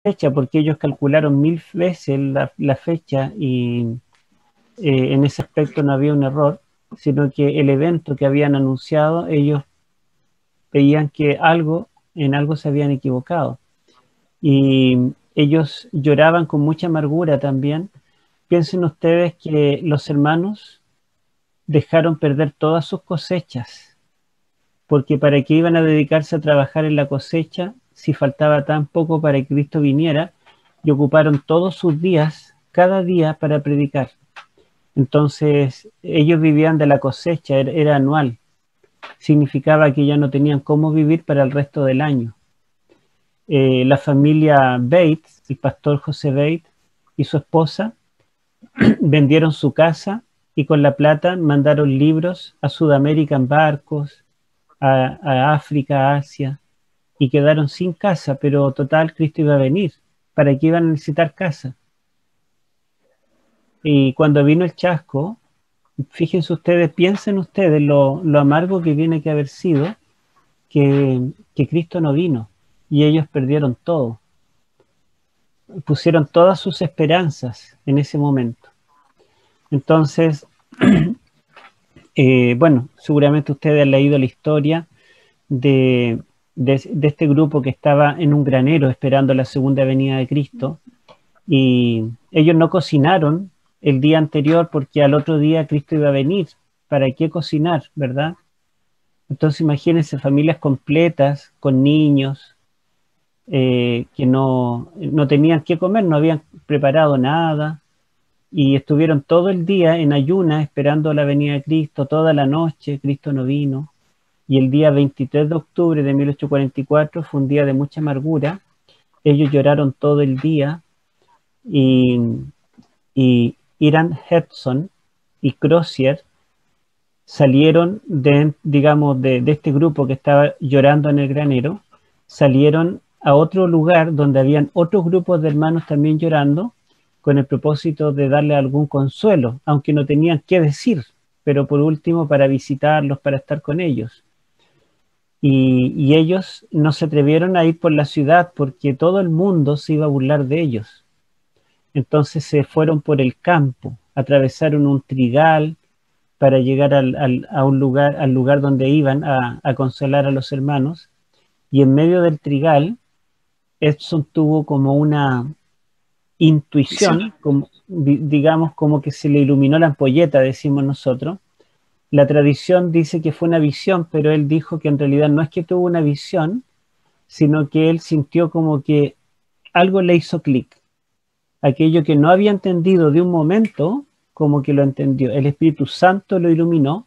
fecha, porque ellos calcularon 1000 veces la fecha y en ese aspecto no había un error, sino que el evento que habían anunciado, ellos veían que en algo se habían equivocado. Y ellos lloraban con mucha amargura también. Piensen ustedes que los hermanos dejaron perder todas sus cosechas, porque para qué iban a dedicarse a trabajar en la cosecha si faltaba tan poco para que Cristo viniera, y ocuparon todos sus días, cada día, para predicar. Entonces ellos vivían de la cosecha, era anual, significaba que ya no tenían cómo vivir para el resto del año. La familia Bates, el pastor José Bates y su esposa, vendieron su casa y con la plata mandaron libros a Sudamérica en barcos, a África, a Asia, y quedaron sin casa, pero total, Cristo iba a venir. ¿Para qué iban a necesitar casa? Y cuando vino el chasco, fíjense ustedes, piensen ustedes lo amargo que tiene que haber sido que Cristo no vino y ellos perdieron todo. Pusieron todas sus esperanzas en ese momento. Entonces, bueno, seguramente ustedes han leído la historia de este grupo que estaba en un granero esperando la segunda venida de Cristo, y ellos no cocinaron el día anterior porque al otro día Cristo iba a venir. ¿Para qué cocinar, verdad? Entonces imagínense familias completas con niños que no tenían qué comer, no habían preparado nada y estuvieron todo el día en ayunas esperando la venida de Cristo, toda la noche. Cristo no vino. Y el día 23 de octubre de 1844 fue un día de mucha amargura. Ellos lloraron todo el día y, y Iran Hudson y Crozier salieron digamos, de este grupo que estaba llorando en el granero, salieron a otro lugar donde habían otros grupos de hermanos también llorando, con el propósito de darle algún consuelo, aunque no tenían qué decir, pero por último para visitarlos, para estar con ellos. Y ellos no se atrevieron a ir por la ciudad porque todo el mundo se iba a burlar de ellos. Entonces se fueron por el campo, atravesaron un trigal para llegar a un lugar, al lugar donde iban a consolar a los hermanos. Y en medio del trigal, Edson tuvo como una intuición, como, digamos, como que se le iluminó la ampolleta, decimos nosotros. La tradición dice que fue una visión, pero él dijo que en realidad no es que tuvo una visión, sino que él sintió como que algo le hizo clic. Aquello que no había entendido de un momento, como que lo entendió. El Espíritu Santo lo iluminó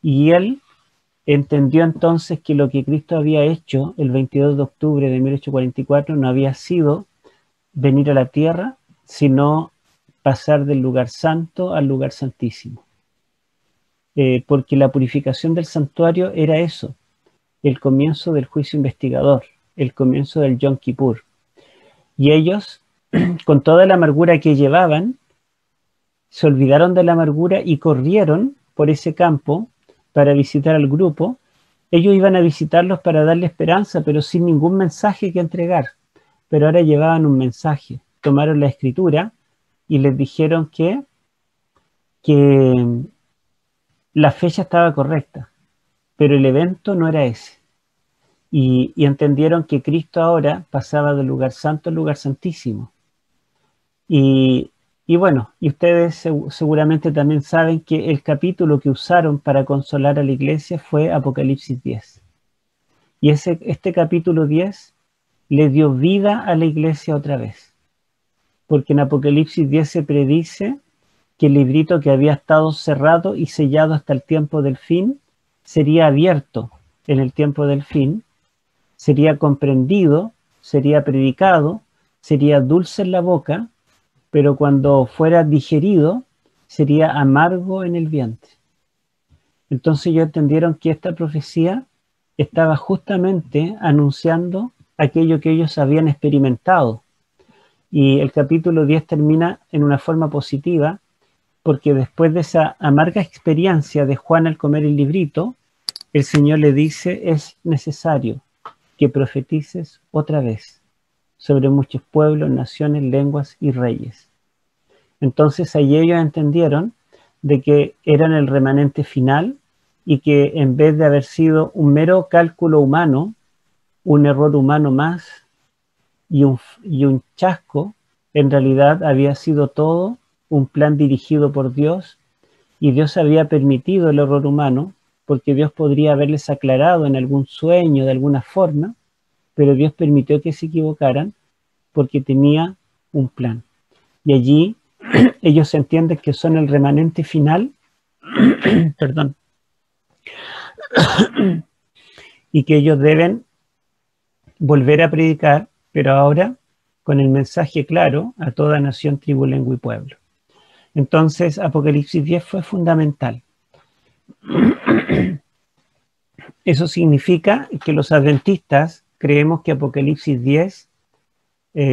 y él entendió entonces que lo que Cristo había hecho el 22 de octubre de 1844 no había sido venir a la tierra, sino pasar del lugar santo al lugar santísimo. Porque la purificación del santuario era eso, el comienzo del juicio investigador, el comienzo del Yom Kippur. Y ellos, con toda la amargura que llevaban, se olvidaron de la amargura y corrieron por ese campo para visitar al grupo. Ellos iban a visitarlos para darle esperanza, pero sin ningún mensaje que entregar. Pero ahora llevaban un mensaje. Tomaron la escritura y les dijeron que la fecha estaba correcta, pero el evento no era ese. Y entendieron que Cristo ahora pasaba del lugar santo al lugar santísimo. Y bueno, y ustedes seguramente también saben que el capítulo que usaron para consolar a la iglesia fue Apocalipsis 10. Y este capítulo 10 le dio vida a la iglesia otra vez. Porque en Apocalipsis 10 se predice que el librito que había estado cerrado y sellado hasta el tiempo del fin sería abierto en el tiempo del fin, sería comprendido, sería predicado, sería dulce en la boca, pero cuando fuera digerido sería amargo en el vientre. Entonces ellos entendieron que esta profecía estaba justamente anunciando aquello que ellos habían experimentado. Y el capítulo 10 termina en una forma positiva, porque después de esa amarga experiencia de Juan al comer el librito, el Señor le dice, es necesario que profetices otra vez. sobre muchos pueblos, naciones, lenguas y reyes. Entonces ahí ellos entendieron de que eran el remanente final y que en vez de haber sido un mero cálculo humano, un error humano más y un chasco, en realidad había sido todo un plan dirigido por Dios, y Dios había permitido el error humano porque Dios podría haberles aclarado en algún sueño de alguna forma, pero Dios permitió que se equivocaran porque tenía un plan. Y allí ellos entienden que son el remanente final, perdón, y que ellos deben volver a predicar, pero ahora con el mensaje claro a toda nación, tribu, lengua y pueblo. Entonces, Apocalipsis 10 fue fundamental. Eso significa que los adventistas creemos que Apocalipsis 10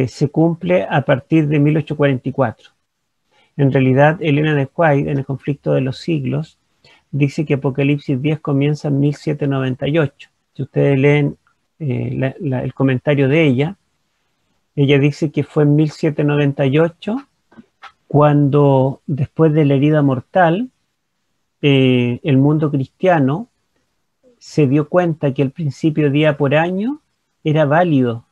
se cumple a partir de 1844. En realidad, Elena de White, en el conflicto de los siglos, dice que Apocalipsis 10 comienza en 1798. Si ustedes leen el comentario de ella dice que fue en 1798 cuando, después de la herida mortal, el mundo cristiano se dio cuenta que el principio día por año era válido.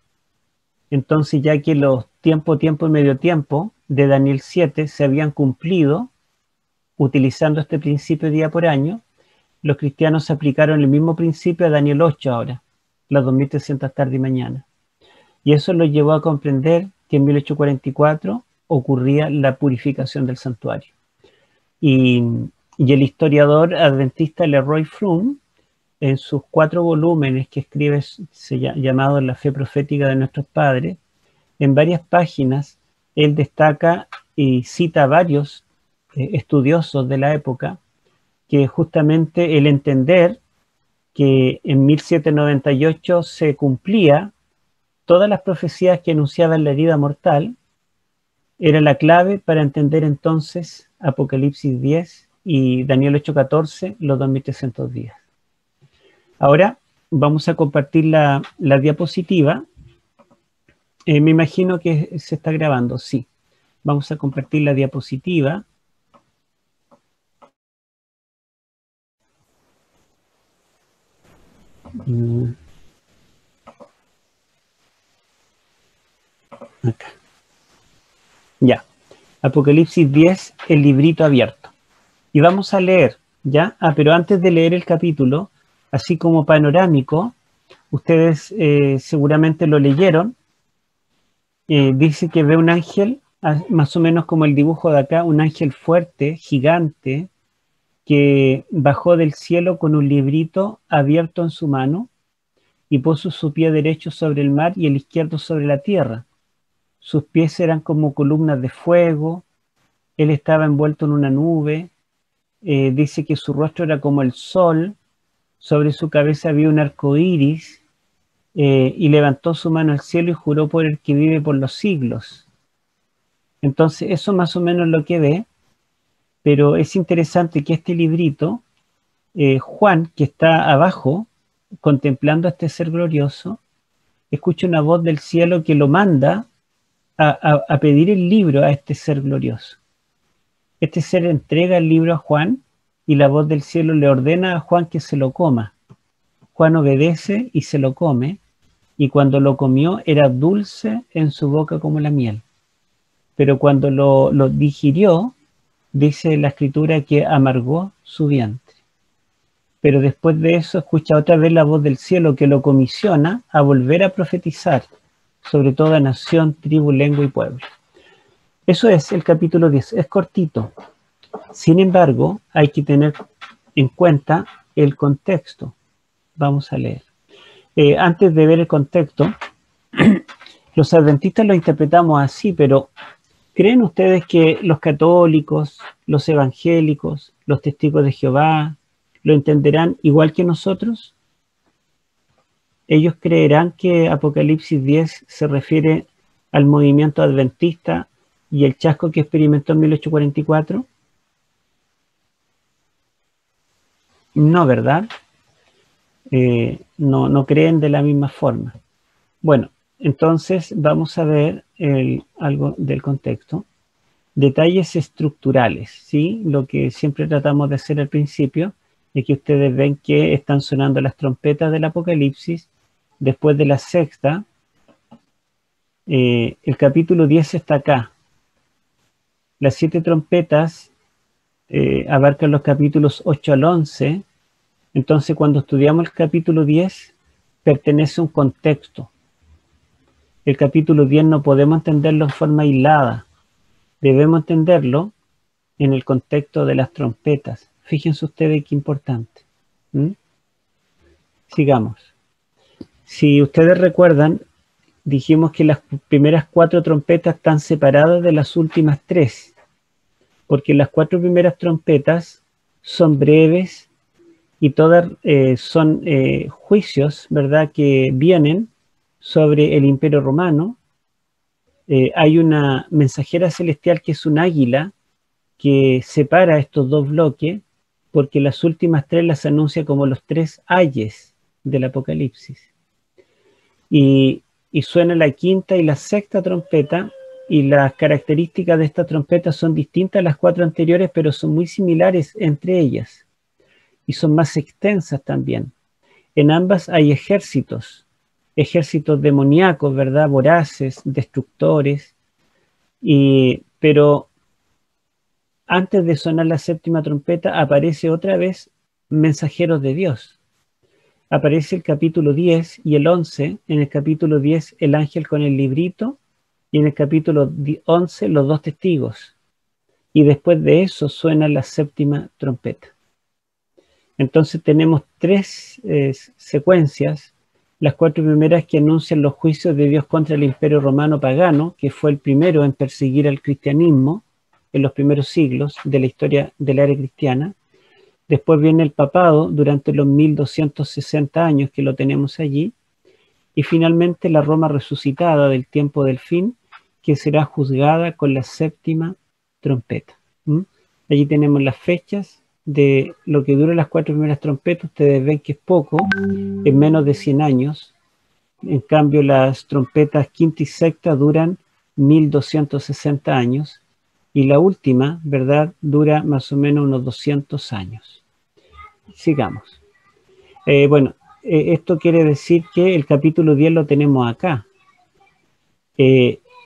Entonces, ya que los tiempo y medio tiempo de Daniel 7 se habían cumplido utilizando este principio día por año, los cristianos aplicaron el mismo principio a Daniel 8 ahora, las 2300 tarde y mañana. Y eso los llevó a comprender que en 1844 ocurría la purificación del santuario. Y el historiador adventista Leroy Froom, en sus 4 volúmenes que escribe llamado La fe profética de nuestros padres, en varias páginas él destaca y cita a varios estudiosos de la época que justamente el entender que en 1798 se cumplía todas las profecías que anunciaban la herida mortal era la clave para entender entonces Apocalipsis 10 y Daniel 8:14, los 2300 días. Ahora vamos a compartir la diapositiva. Me imagino que se está grabando, sí. Vamos a compartir la diapositiva. Acá. Ya. Apocalipsis 10, el librito abierto. Y vamos a leer, ¿ya? Pero antes de leer el capítulo, así como panorámico, ustedes seguramente lo leyeron. Dice que ve un ángel, más o menos como el dibujo de acá, un ángel fuerte, gigante, que bajó del cielo con un librito abierto en su mano y puso su pie derecho sobre el mar y el izquierdo sobre la tierra. Sus pies eran como columnas de fuego, él estaba envuelto en una nube, dice que su rostro era como el sol, sobre su cabeza había un arco iris, y levantó su mano al cielo y juró por el que vive por los siglos. Entonces, eso más o menos lo que ve, pero es interesante que este librito, Juan, que está abajo, contemplando a este ser glorioso, escucha una voz del cielo que lo manda a pedir el libro a este ser glorioso. Este ser entrega el libro a Juan y la voz del cielo le ordena a Juan que se lo coma. Juan obedece y se lo come, y cuando lo comió era dulce en su boca como la miel. Pero cuando lo digirió, dice la escritura que amargó su vientre. Pero después de eso escucha otra vez la voz del cielo que lo comisiona a volver a profetizar sobre toda nación, tribu, lengua y pueblo. Eso es el capítulo 10, es cortito. Sin embargo, hay que tener en cuenta el contexto. Vamos a leer. Antes de ver el contexto, los adventistas lo interpretamos así, pero ¿creen ustedes que los católicos, los evangélicos, los testigos de Jehová, lo entenderán igual que nosotros? ¿Ellos creerán que Apocalipsis 10 se refiere al movimiento adventista y el chasco que experimentó en 1844? No, ¿verdad? No creen de la misma forma. Bueno, entonces vamos a ver algo del contexto. Detalles estructurales, ¿sí? Lo que siempre tratamos de hacer al principio es que ustedes ven que están sonando las trompetas del Apocalipsis. Después de la sexta, el capítulo 10 está acá. Las 7 trompetas abarcan los capítulos 8 al 11. Entonces, cuando estudiamos el capítulo 10, pertenece a un contexto. El capítulo 10 no podemos entenderlo en forma aislada. Debemos entenderlo en el contexto de las trompetas. Fíjense ustedes qué importante. ¿Mm? Sigamos. Si ustedes recuerdan, dijimos que las primeras 4 trompetas están separadas de las últimas 3, porque las 4 primeras trompetas son breves y todas son juicios, ¿verdad?, que vienen sobre el Imperio Romano. Hay una mensajera celestial que es un águila que separa estos dos bloques, porque las últimas 3 las anuncia como los 3 ayes del Apocalipsis. Y suena la quinta y la sexta trompeta, y las características de estas trompetas son distintas a las 4 anteriores, pero son muy similares entre ellas, y son más extensas también. En ambas hay ejércitos demoníacos, ¿verdad? Voraces, destructores, pero antes de sonar la séptima trompeta aparece otra vez mensajeros de Dios. Aparece el capítulo 10 y el 11. En el capítulo 10 el ángel con el librito, y en el capítulo 11 los 2 testigos. Y después de eso suena la séptima trompeta. Entonces tenemos 3 secuencias. Las 4 primeras que anuncian los juicios de Dios contra el Imperio Romano pagano, que fue el primero en perseguir al cristianismo en los primeros siglos de la historia de la era cristiana. Después viene el papado durante los 1260 años que lo tenemos allí. Y finalmente la Roma resucitada del tiempo del fin, que será juzgada con la séptima trompeta. Allí tenemos las fechas de lo que duran las 4 primeras trompetas. Ustedes ven que es poco, en menos de 100 años. En cambio, las trompetas quinta y sexta duran 1260 años. Y la última, ¿verdad?, dura más o menos unos 200 años. Sigamos. Esto quiere decir que el capítulo 10 lo tenemos acá,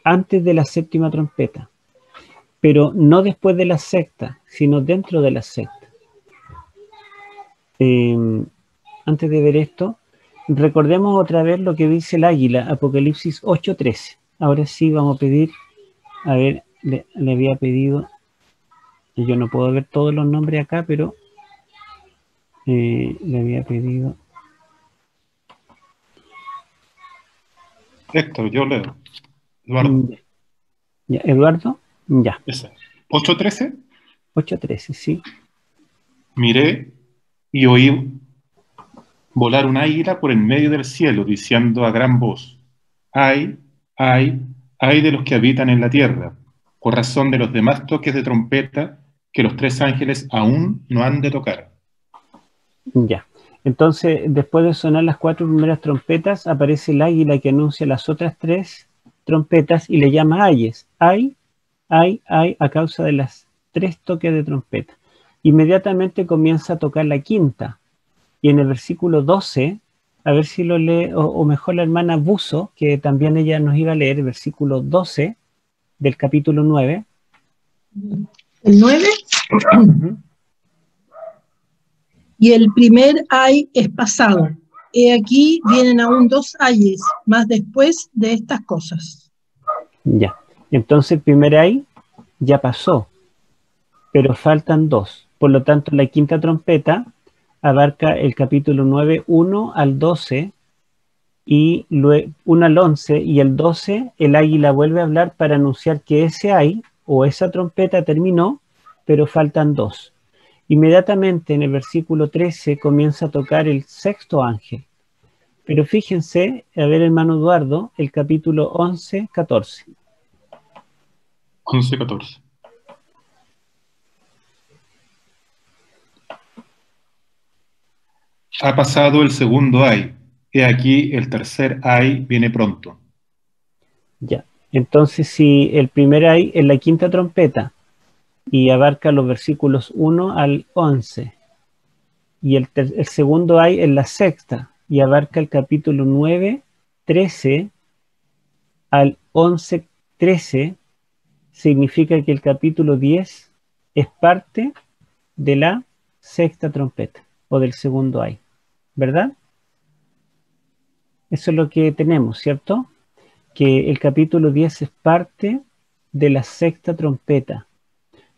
antes de la séptima trompeta, pero no después de la sexta, sino dentro de la sexta. Antes de ver esto, recordemos otra vez lo que dice el águila, Apocalipsis 8:13. Ahora sí vamos a pedir, a ver, le había pedido, yo no puedo ver todos los nombres acá, pero le había pedido... Héctor, yo leo. Eduardo. Ya, Eduardo, ya. Ese. 8:13. 8:13, sí. Miré y oí volar un águila por en medio del cielo, diciendo a gran voz: ay, ay, ay de los que habitan en la tierra, por razón de los demás toques de trompeta que los 3 ángeles aún no han de tocar. Ya. Entonces, después de sonar las 4 primeras trompetas, aparece el águila que anuncia las otras 3 trompetas y le llama ayes. Ay, ay, ay, a causa de las 3 toques de trompeta. Inmediatamente comienza a tocar la quinta. Y en el versículo 12, a ver si lo lee, o mejor la hermana Buzo, que también ella nos iba a leer, el versículo 12 del capítulo 9. El 9. Y el primer ay es pasado. He aquí vienen aún 2 ayes, más después de estas cosas. Ya. Entonces el primer ay ya pasó, pero faltan 2. Por lo tanto, la quinta trompeta abarca el capítulo 9, 1 al 12, y 1 al 11, y el 12 el águila vuelve a hablar para anunciar que ese ay, o esa trompeta terminó, pero faltan 2. Inmediatamente en el versículo 13 comienza a tocar el sexto ángel. Pero fíjense, a ver, hermano Eduardo, el capítulo 11, 14. 11, 14. Ha pasado el segundo ay, he aquí el tercer ay viene pronto. Ya. Entonces, si el primer ay es la quinta trompeta y abarca los versículos 1 al 11, y el segundo ay es la sexta y abarca el capítulo 9, 13 al 11, 13, significa que el capítulo 10 es parte de la sexta trompeta o del segundo ay, ¿verdad? Eso es lo que tenemos, ¿cierto? Que el capítulo 10 es parte de la sexta trompeta.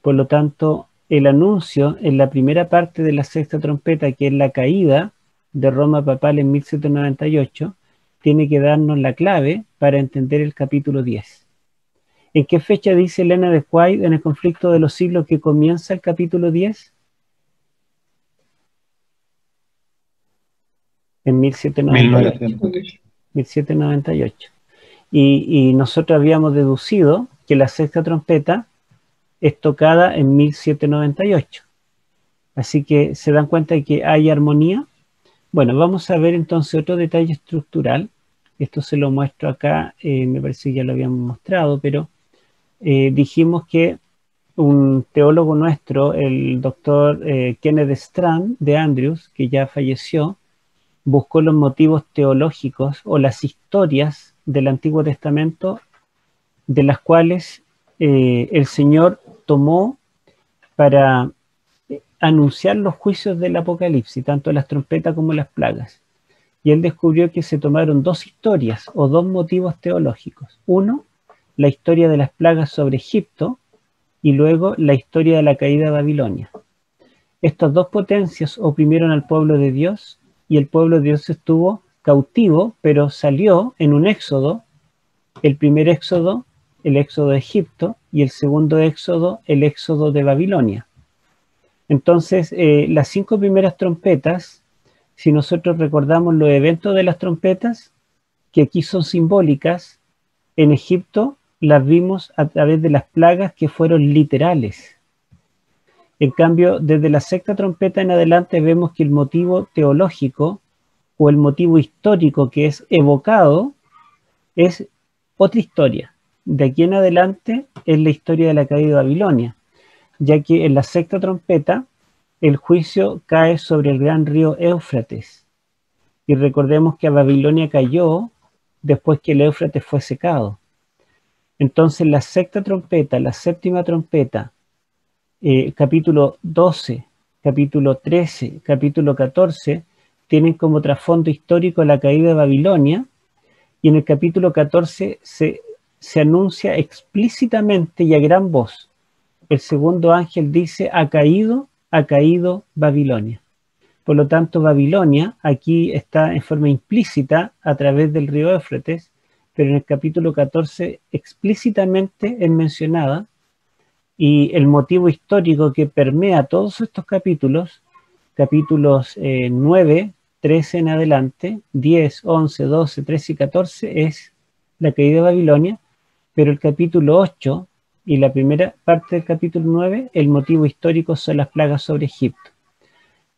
Por lo tanto, el anuncio en la primera parte de la sexta trompeta, que es la caída de Roma papal en 1798, tiene que darnos la clave para entender el capítulo 10. ¿En qué fecha dice Elena de White en el conflicto de los siglos que comienza el capítulo 10? En 1798. 1798. Y nosotros habíamos deducido que la sexta trompeta es tocada en 1798. Así que se dan cuenta de que hay armonía. Bueno, vamos a ver entonces otro detalle estructural. Esto se lo muestro acá, me parece que ya lo habíamos mostrado, pero dijimos que un teólogo nuestro, el doctor Kenneth Strand de Andrews, que ya falleció, buscó los motivos teológicos o las historias del Antiguo Testamento de las cuales el Señor tomó para anunciar los juicios del Apocalipsis, tanto las trompetas como las plagas. Y él descubrió que se tomaron dos historias o dos motivos teológicos. Uno, la historia de las plagas sobre Egipto, y luego la historia de la caída de Babilonia. Estas dos potencias oprimieron al pueblo de Dios y el pueblo de Dios estuvo cautivo, pero salió en un éxodo, el primer éxodo, el éxodo de Egipto, y el segundo éxodo, el éxodo de Babilonia. Entonces, las 5 primeras trompetas, si nosotros recordamos los eventos de las trompetas, que aquí son simbólicas, en Egipto las vimos a través de las plagas que fueron literales. En cambio, desde la sexta trompeta en adelante vemos que el motivo teológico o el motivo histórico que es evocado es otra historia. De aquí en adelante es la historia de la caída de Babilonia, ya que en la sexta trompeta el juicio cae sobre el gran río Éufrates. Y recordemos que Babilonia cayó después que el Éufrates fue secado. Entonces la sexta trompeta, la séptima trompeta, capítulo 12, capítulo 13, capítulo 14, tienen como trasfondo histórico la caída de Babilonia, y en el capítulo 14 se anuncia explícitamente y a gran voz. El segundo ángel dice, ha caído Babilonia. Por lo tanto, Babilonia aquí está en forma implícita a través del río Éufrates, pero en el capítulo 14 explícitamente es mencionada, y el motivo histórico que permea todos estos capítulos, capítulos 9, 13 en adelante, 10, 11, 12, 13 y 14, es la caída de Babilonia, pero el capítulo 8 y la primera parte del capítulo 9, el motivo histórico son las plagas sobre Egipto.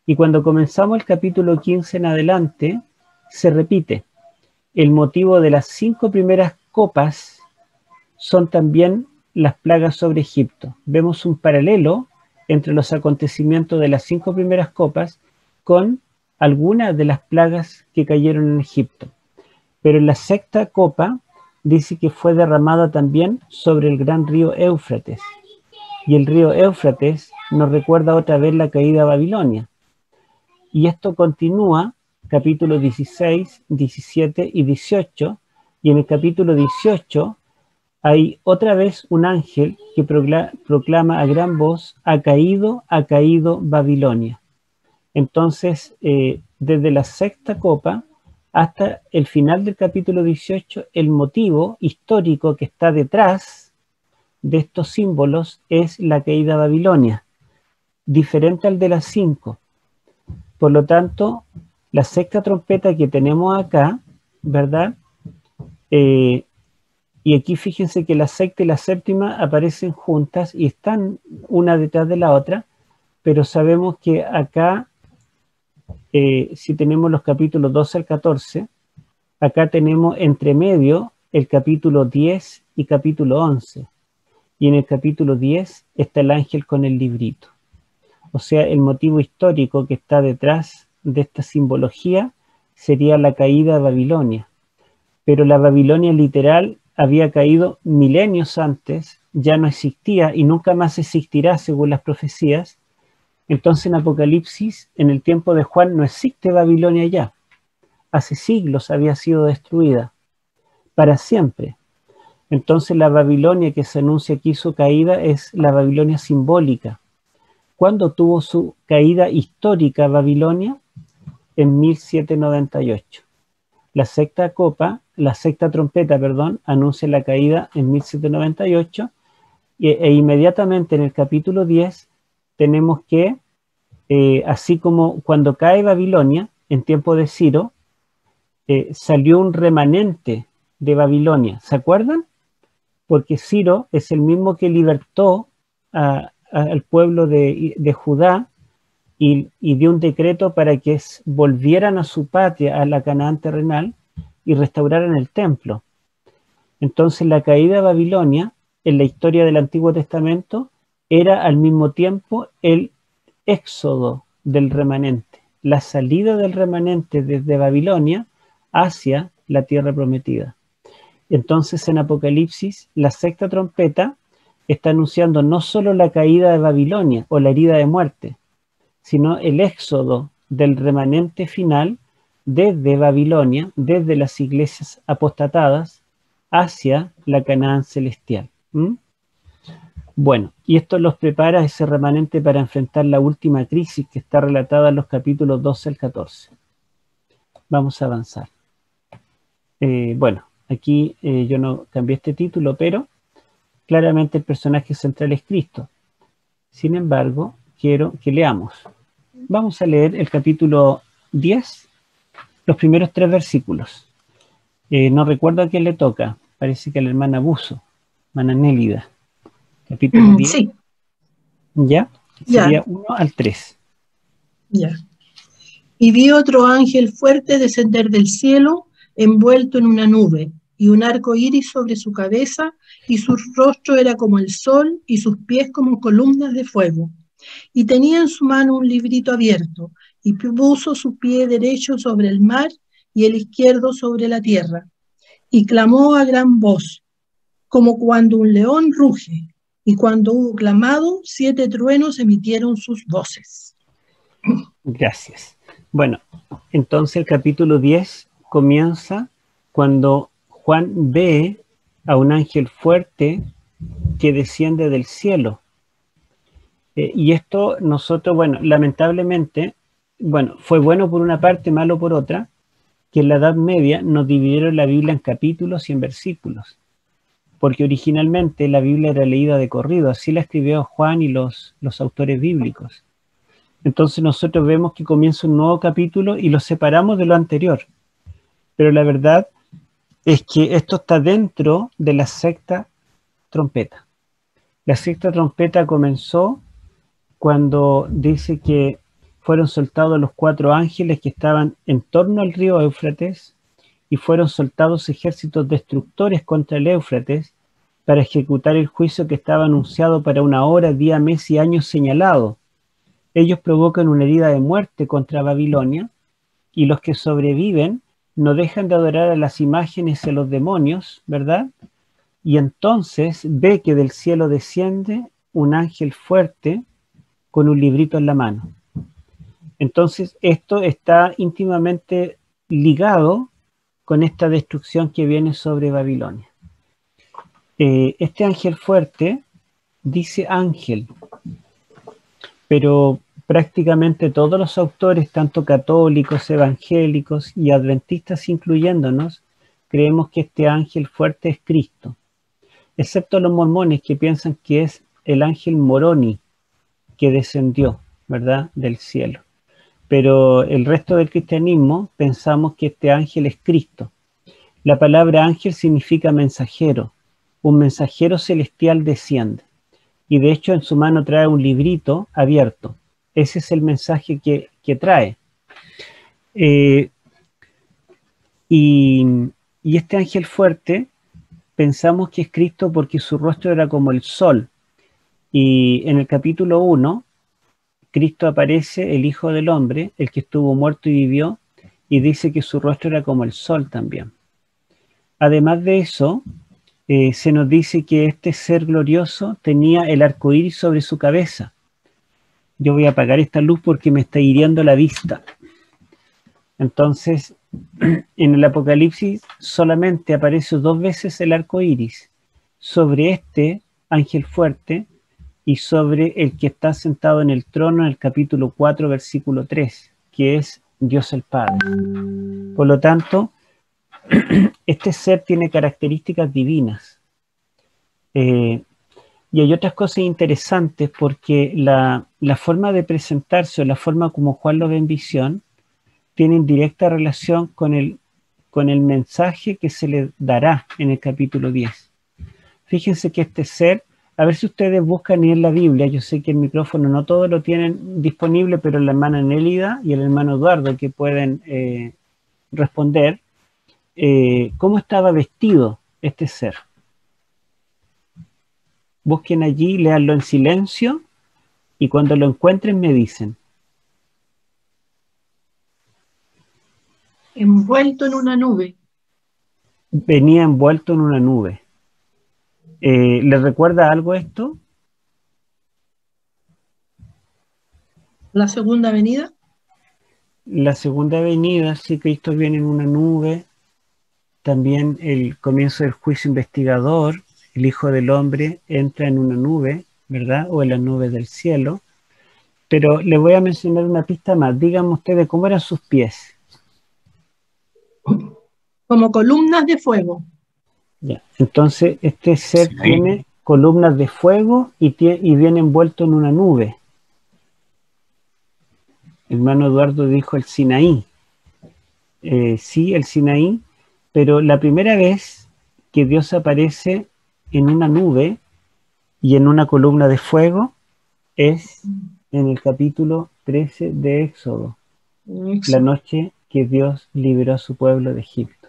Y cuando comenzamos el capítulo 15 en adelante, se repite. El motivo de las 5 primeras copas son también las plagas sobre Egipto. Vemos un paralelo entre los acontecimientos de las 5 primeras copas con algunas de las plagas que cayeron en Egipto. Pero en la sexta copa dice que fue derramada también sobre el gran río Éufrates. Y el río Éufrates nos recuerda otra vez la caída de Babilonia. Y esto continúa, capítulos 16, 17 y 18, y en el capítulo 18 hay otra vez un ángel que proclama a gran voz, ha caído Babilonia. Entonces, desde la sexta copa hasta el final del capítulo 18, el motivo histórico que está detrás de estos símbolos es la caída de Babilonia, diferente al de las 5. Por lo tanto, la sexta trompeta que tenemos acá, ¿verdad? Y aquí fíjense que la sexta y la séptima aparecen juntas y están una detrás de la otra, pero sabemos que acá, si tenemos los capítulos 12 al 14, acá tenemos entre medio el capítulo 10 y capítulo 11. Y en el capítulo 10 está el ángel con el librito. O sea, el motivo histórico que está detrás de esta simbología sería la caída de Babilonia. Pero la Babilonia literal había caído milenios antes, ya no existía y nunca más existirá según las profecías. Entonces en Apocalipsis, en el tiempo de Juan, no existe Babilonia ya. Hace siglos había sido destruida, para siempre. Entonces la Babilonia que se anuncia aquí su caída es la Babilonia simbólica. ¿Cuándo tuvo su caída histórica Babilonia? En 1798. La sexta trompeta, anuncia la caída en 1798 e inmediatamente en el capítulo 10 tenemos que, así como cuando cae Babilonia, en tiempo de Ciro, salió un remanente de Babilonia. ¿Se acuerdan? Porque Ciro es el mismo que libertó al pueblo de Judá y dio un decreto para que volvieran a su patria, a la Canaán terrenal, y restauraran el templo. Entonces la caída de Babilonia, en la historia del Antiguo Testamento, era al mismo tiempo el éxodo del remanente, la salida del remanente desde Babilonia hacia la tierra prometida. Entonces en Apocalipsis, la sexta trompeta está anunciando no solo la caída de Babilonia o la herida de muerte, sino el éxodo del remanente final desde Babilonia, desde las iglesias apostatadas, hacia la Canaán celestial. Bueno, y esto los prepara ese remanente para enfrentar la última crisis que está relatada en los capítulos 12 al 14. Vamos a avanzar. Bueno, aquí yo no cambié este título, pero claramente el personaje central es Cristo. Sin embargo, quiero que leamos. Vamos a leer el capítulo 10, los primeros 3 versículos. No recuerdo a quién le toca, parece que a la hermana Buzo, hermana Nélida. Capítulo 10. Sí. ¿Ya? Sería 1 al 3. Ya. Y vi otro ángel fuerte descender del cielo, envuelto en una nube, y un arco iris sobre su cabeza, y su rostro era como el sol, y sus pies como columnas de fuego. Y tenía en su mano un librito abierto, y puso su pie derecho sobre el mar, y el izquierdo sobre la tierra. Y clamó a gran voz, como cuando un león ruge, y cuando hubo clamado, 7 truenos emitieron sus voces. Gracias. Bueno, entonces el capítulo 10 comienza cuando Juan ve a un ángel fuerte que desciende del cielo. Y esto nosotros, bueno, lamentablemente, bueno, fue bueno por una parte, malo por otra, que en la Edad Media nos dividieron la Biblia en capítulos y en versículos, porque originalmente la Biblia era leída de corrido, así la escribió Juan y los autores bíblicos. Entonces nosotros vemos que comienza un nuevo capítulo y lo separamos de lo anterior, pero la verdad es que esto está dentro de la sexta trompeta. La sexta trompeta comenzó cuando dice que fueron soltados los 4 ángeles que estaban en torno al río Éufrates y fueron soltados ejércitos destructores contra el Éufrates para ejecutar el juicio que estaba anunciado para una hora, día, mes y año señalado. Ellos provocan una herida de muerte contra Babilonia y los que sobreviven no dejan de adorar a las imágenes y a los demonios, ¿verdad? Y entonces ve que del cielo desciende un ángel fuerte con un librito en la mano. Entonces esto está íntimamente ligado con esta destrucción que viene sobre Babilonia. Este ángel fuerte dice ángel, pero prácticamente todos los autores, tanto católicos, evangélicos y adventistas incluyéndonos, creemos que este ángel fuerte es Cristo, excepto los mormones que piensan que es el ángel Moroni que descendió, ¿verdad?, del cielo. Pero el resto del cristianismo pensamos que este ángel es Cristo. La palabra ángel significa mensajero. Un mensajero celestial desciende. Y de hecho en su mano trae un librito abierto. Ese es el mensaje que trae. Y este ángel fuerte pensamos que es Cristo porque su rostro era como el sol. Y en el capítulo 1, Cristo aparece, el Hijo del Hombre, el que estuvo muerto y vivió, y dice que su rostro era como el sol también. Además de eso, se nos dice que este ser glorioso tenía el arco iris sobre su cabeza. Yo voy a apagar esta luz porque me está hiriendo la vista. Entonces, en el Apocalipsis solamente aparece 2 veces el arco iris, sobre este ángel fuerte y sobre el que está sentado en el trono en el capítulo 4, versículo 3, que es Dios el Padre. Por lo tanto, este ser tiene características divinas. Y hay otras cosas interesantes porque la forma de presentarse o la forma como Juan lo ve en visión tienen directa relación con el mensaje que se le dará en el capítulo 10. Fíjense que este ser, a ver si ustedes buscan en la Biblia, yo sé que el micrófono no todo lo tienen disponible, pero la hermana Nélida y el hermano Eduardo que pueden responder, ¿cómo estaba vestido este ser? Busquen allí, léanlo en silencio y cuando lo encuentren me dicen. Envuelto en una nube. Venía envuelto en una nube. ¿Les recuerda algo esto? La segunda venida. La segunda venida, si Cristo viene en una nube. También el comienzo del juicio investigador, el Hijo del Hombre entra en una nube, ¿verdad? O en las nubes del cielo. Pero les voy a mencionar una pista más. Díganme ustedes cómo eran sus pies. Como columnas de fuego. Ya. Entonces, este ser tiene columnas de fuego y viene envuelto en una nube. El hermano Eduardo dijo el Sinaí. Sí, el Sinaí, pero la primera vez que Dios aparece en una nube y en una columna de fuego es en el capítulo 13 de Éxodo, la noche que Dios liberó a su pueblo de Egipto.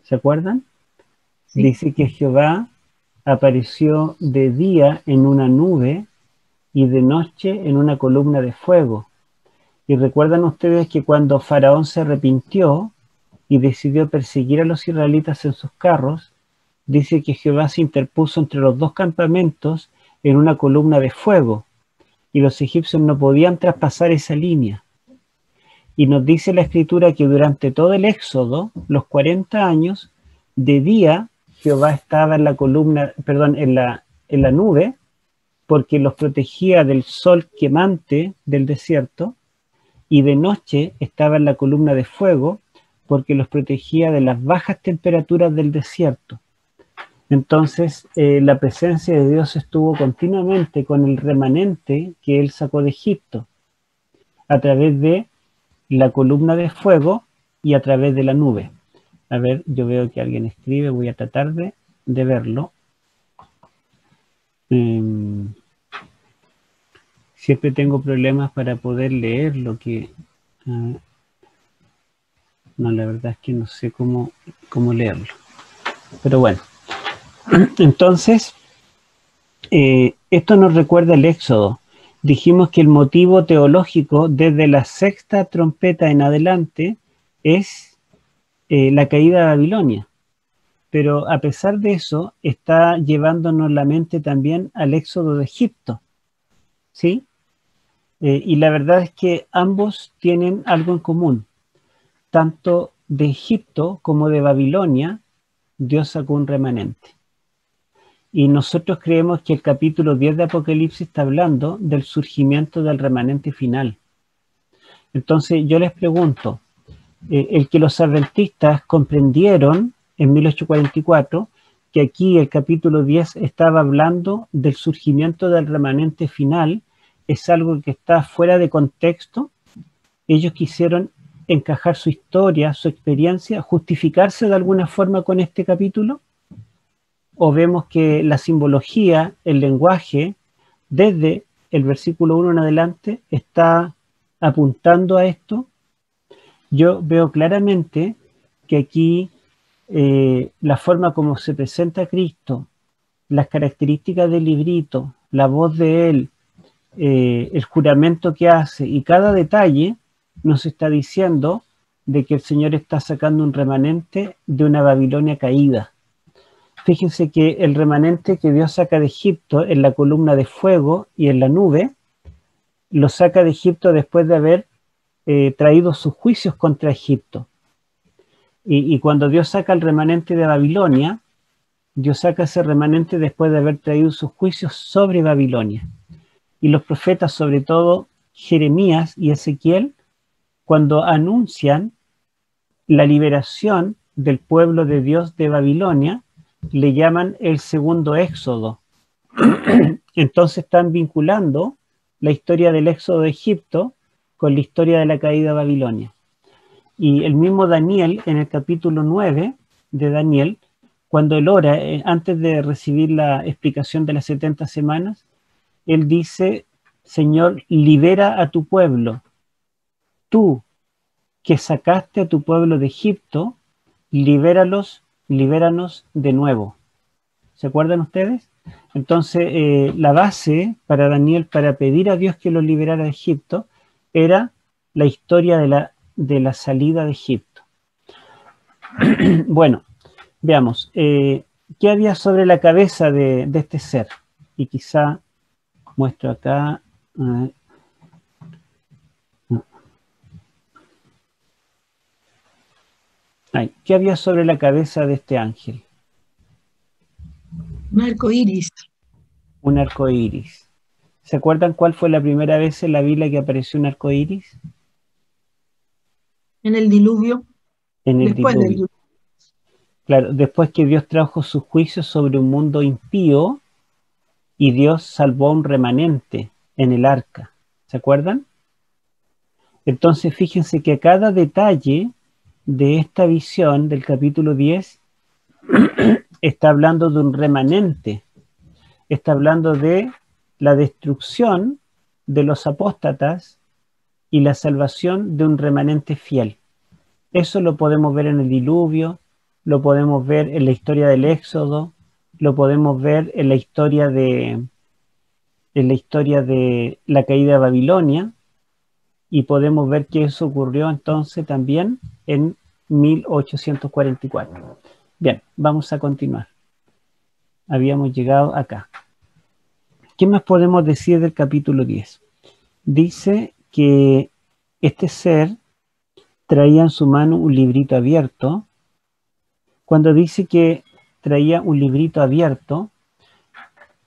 ¿Se acuerdan? Sí. Dice que Jehová apareció de día en una nube y de noche en una columna de fuego. Y recuerdan ustedes que cuando Faraón se arrepintió y decidió perseguir a los israelitas en sus carros, dice que Jehová se interpuso entre los 2 campamentos en una columna de fuego y los egipcios no podían traspasar esa línea. Y nos dice la escritura que durante todo el éxodo, los 40 años, de día Jehová estaba en la columna, perdón, en la nube, porque los protegía del sol quemante del desierto, y de noche estaba en la columna de fuego, porque los protegía de las bajas temperaturas del desierto. Entonces, la presencia de Dios estuvo continuamente con el remanente que Él sacó de Egipto, a través de la columna de fuego y a través de la nube. A ver, yo veo que alguien escribe, voy a tratar de verlo. Siempre tengo problemas para poder leer lo que... no, la verdad es que no sé cómo leerlo. Pero bueno. Entonces, esto nos recuerda el Éxodo. Dijimos que el motivo teológico desde la 6ª trompeta en adelante es la caída de Babilonia. Pero a pesar de eso, está llevándonos la mente también al éxodo de Egipto. ¿Sí? Y la verdad es que ambos tienen algo en común. Tanto de Egipto como de Babilonia, Dios sacó un remanente. Y nosotros creemos que el capítulo 10 de Apocalipsis está hablando del surgimiento del remanente final. Entonces yo les pregunto, el que los adventistas comprendieron en 1844 que aquí el capítulo 10 estaba hablando del surgimiento del remanente final, es algo que está fuera de contexto. Ellos quisieron encajar su historia, su experiencia, justificarse de alguna forma con este capítulo, o vemos que la simbología, el lenguaje, desde el versículo 1 en adelante, está apuntando a esto. Yo veo claramente que aquí la forma como se presenta Cristo, las características del librito, la voz de Él, el juramento que hace y cada detalle nos está diciendo de que el Señor está sacando un remanente de una Babilonia caída. Fíjense que el remanente que Dios saca de Egipto en la columna de fuego y en la nube, lo saca de Egipto después de haber traído sus juicios contra Egipto. Y cuando Dios saca el remanente de Babilonia, Dios saca ese remanente después de haber traído sus juicios sobre Babilonia. Y los profetas, sobre todo Jeremías y Ezequiel, cuando anuncian la liberación del pueblo de Dios de Babilonia, le llaman el segundo éxodo. Entonces están vinculando la historia del éxodo de Egipto con la historia de la caída de Babilonia. Y el mismo Daniel, en el capítulo 9 de Daniel, cuando él ora, antes de recibir la explicación de las 70 semanas, él dice: Señor, libera a tu pueblo. Tú, que sacaste a tu pueblo de Egipto, libéranos de nuevo. ¿Se acuerdan ustedes? Entonces, la base para Daniel, para pedir a Dios que lo liberara de Egipto, era la historia de la salida de Egipto. Bueno, veamos, ¿qué había sobre la cabeza de este ser? Y quizá muestro acá. ¿Qué había sobre la cabeza de este ángel? Un arco iris. Un arco iris. ¿Se acuerdan cuál fue la primera vez en la Biblia que apareció un arco iris? En el diluvio. En el Después diluvio. del diluvio. Claro, después que Dios trajo sus juicios sobre un mundo impío y Dios salvó a un remanente en el arca. ¿Se acuerdan? Entonces fíjense que cada detalle de esta visión del capítulo 10 está hablando de un remanente, está hablando de la destrucción de los apóstatas y la salvación de un remanente fiel. Eso lo podemos ver en el diluvio, lo podemos ver en la historia del Éxodo, lo podemos ver en la historia de la caída de Babilonia, y podemos ver que eso ocurrió entonces también en 1844. Bien, vamos a continuar. Habíamos llegado acá. ¿Qué más podemos decir del capítulo 10? Dice que este ser traía en su mano un librito abierto. Cuando dice que traía un librito abierto,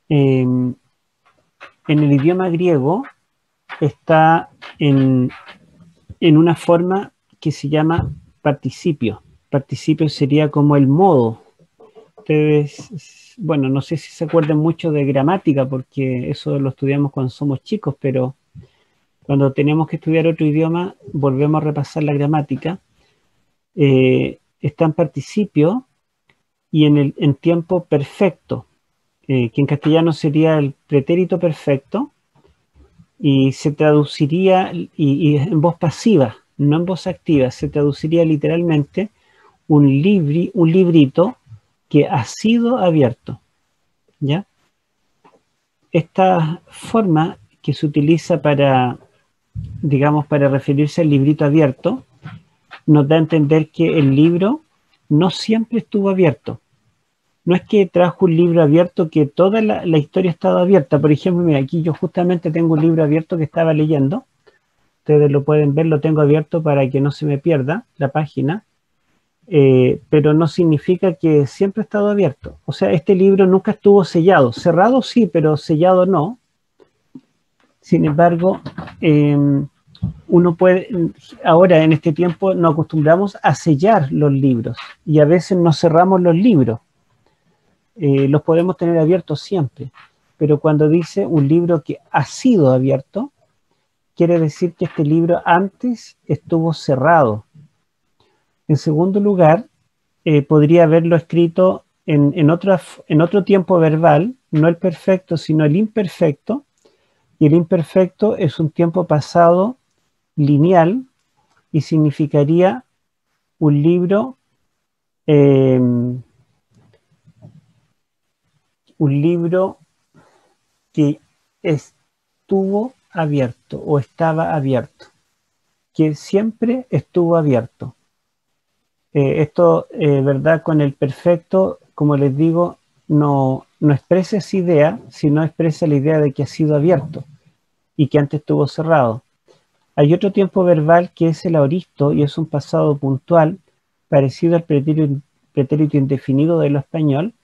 en el idioma griego está en una forma que se llama participio. Participio sería como el modo. Ustedes, bueno, no sé si se acuerdan mucho de gramática, porque eso lo estudiamos cuando somos chicos, pero cuando tenemos que estudiar otro idioma, volvemos a repasar la gramática. Está en participio y en tiempo perfecto, que en castellano sería el pretérito perfecto, y se traduciría, y en voz pasiva, no en voz activa, se traduciría literalmente un librito que ha sido abierto, ¿ya? Esta forma que se utiliza para, digamos, para referirse al librito abierto, nos da a entender que el libro no siempre estuvo abierto. No es que trajo un libro abierto que toda la historia estaba abierta. Por ejemplo, mira, aquí yo justamente tengo un libro abierto que estaba leyendo. Ustedes lo pueden ver, lo tengo abierto para que no se me pierda la página. Pero no significa que siempre ha estado abierto. O sea, este libro nunca estuvo sellado. Cerrado sí, pero sellado no. Sin embargo, uno puede, ahora en este tiempo nos acostumbramos a sellar los libros y a veces no cerramos los libros. Los podemos tener abiertos siempre, pero cuando dice un libro que ha sido abierto, quiere decir que este libro antes estuvo cerrado. En segundo lugar, podría haberlo escrito en otro tiempo verbal, no el perfecto, sino el imperfecto, y el imperfecto es un tiempo pasado lineal y significaría un libro un libro que estuvo abierto o estaba abierto, que siempre estuvo abierto. Esto, ¿verdad? Con el perfecto, como les digo, no expresa esa idea, sino expresa la idea de que ha sido abierto y que antes estuvo cerrado. Hay otro tiempo verbal que es el aoristo y es un pasado puntual parecido al pretérito indefinido de lo español